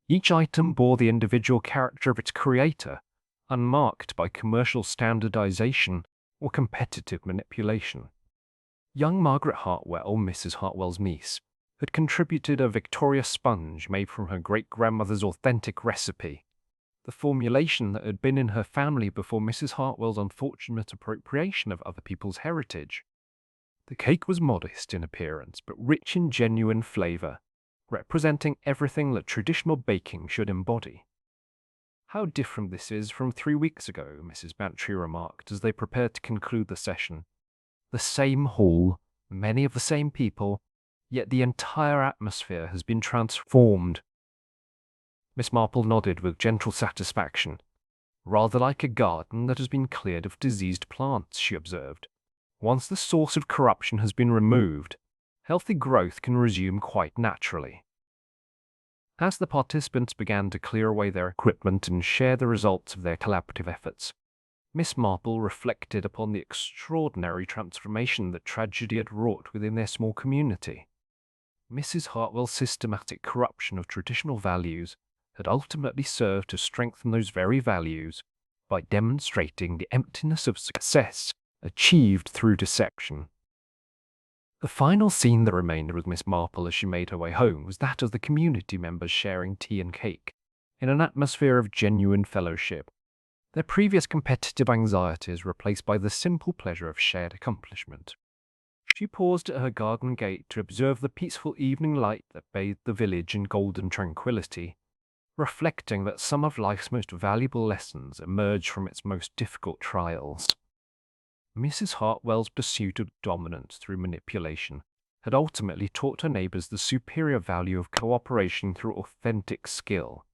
Each item bore the individual character of its creator, unmarked by commercial standardization or competitive manipulation. Young Margaret Hartwell, Mrs. Hartwell's niece, had contributed a Victoria sponge made from her great-grandmother's authentic recipe, the formulation that had been in her family before Mrs. Hartwell's unfortunate appropriation of other people's heritage. The cake was modest in appearance, but rich in genuine flavour, representing everything that traditional baking should embody. "How different this is from 3 weeks ago," Mrs. Bantry remarked as they prepared to conclude the session. "The same hall, many of the same people, yet the entire atmosphere has been transformed." Miss Marple nodded with gentle satisfaction. "Rather like a garden that has been cleared of diseased plants," she observed. "Once the source of corruption has been removed, healthy growth can resume quite naturally." As the participants began to clear away their equipment and share the results of their collaborative efforts, Miss Marple reflected upon the extraordinary transformation that tragedy had wrought within their small community. Mrs. Hartwell's systematic corruption of traditional values had ultimately served to strengthen those very values by demonstrating the emptiness of success achieved through deception. The final scene that remained with Miss Marple as she made her way home was that of the community members sharing tea and cake, in an atmosphere of genuine fellowship, their previous competitive anxieties replaced by the simple pleasure of shared accomplishment. She paused at her garden gate to observe the peaceful evening light that bathed the village in golden tranquillity, reflecting that some of life's most valuable lessons emerge from its most difficult trials. Mrs. Hartwell's pursuit of dominance through manipulation had ultimately taught her neighbours the superior value of cooperation through authentic skill.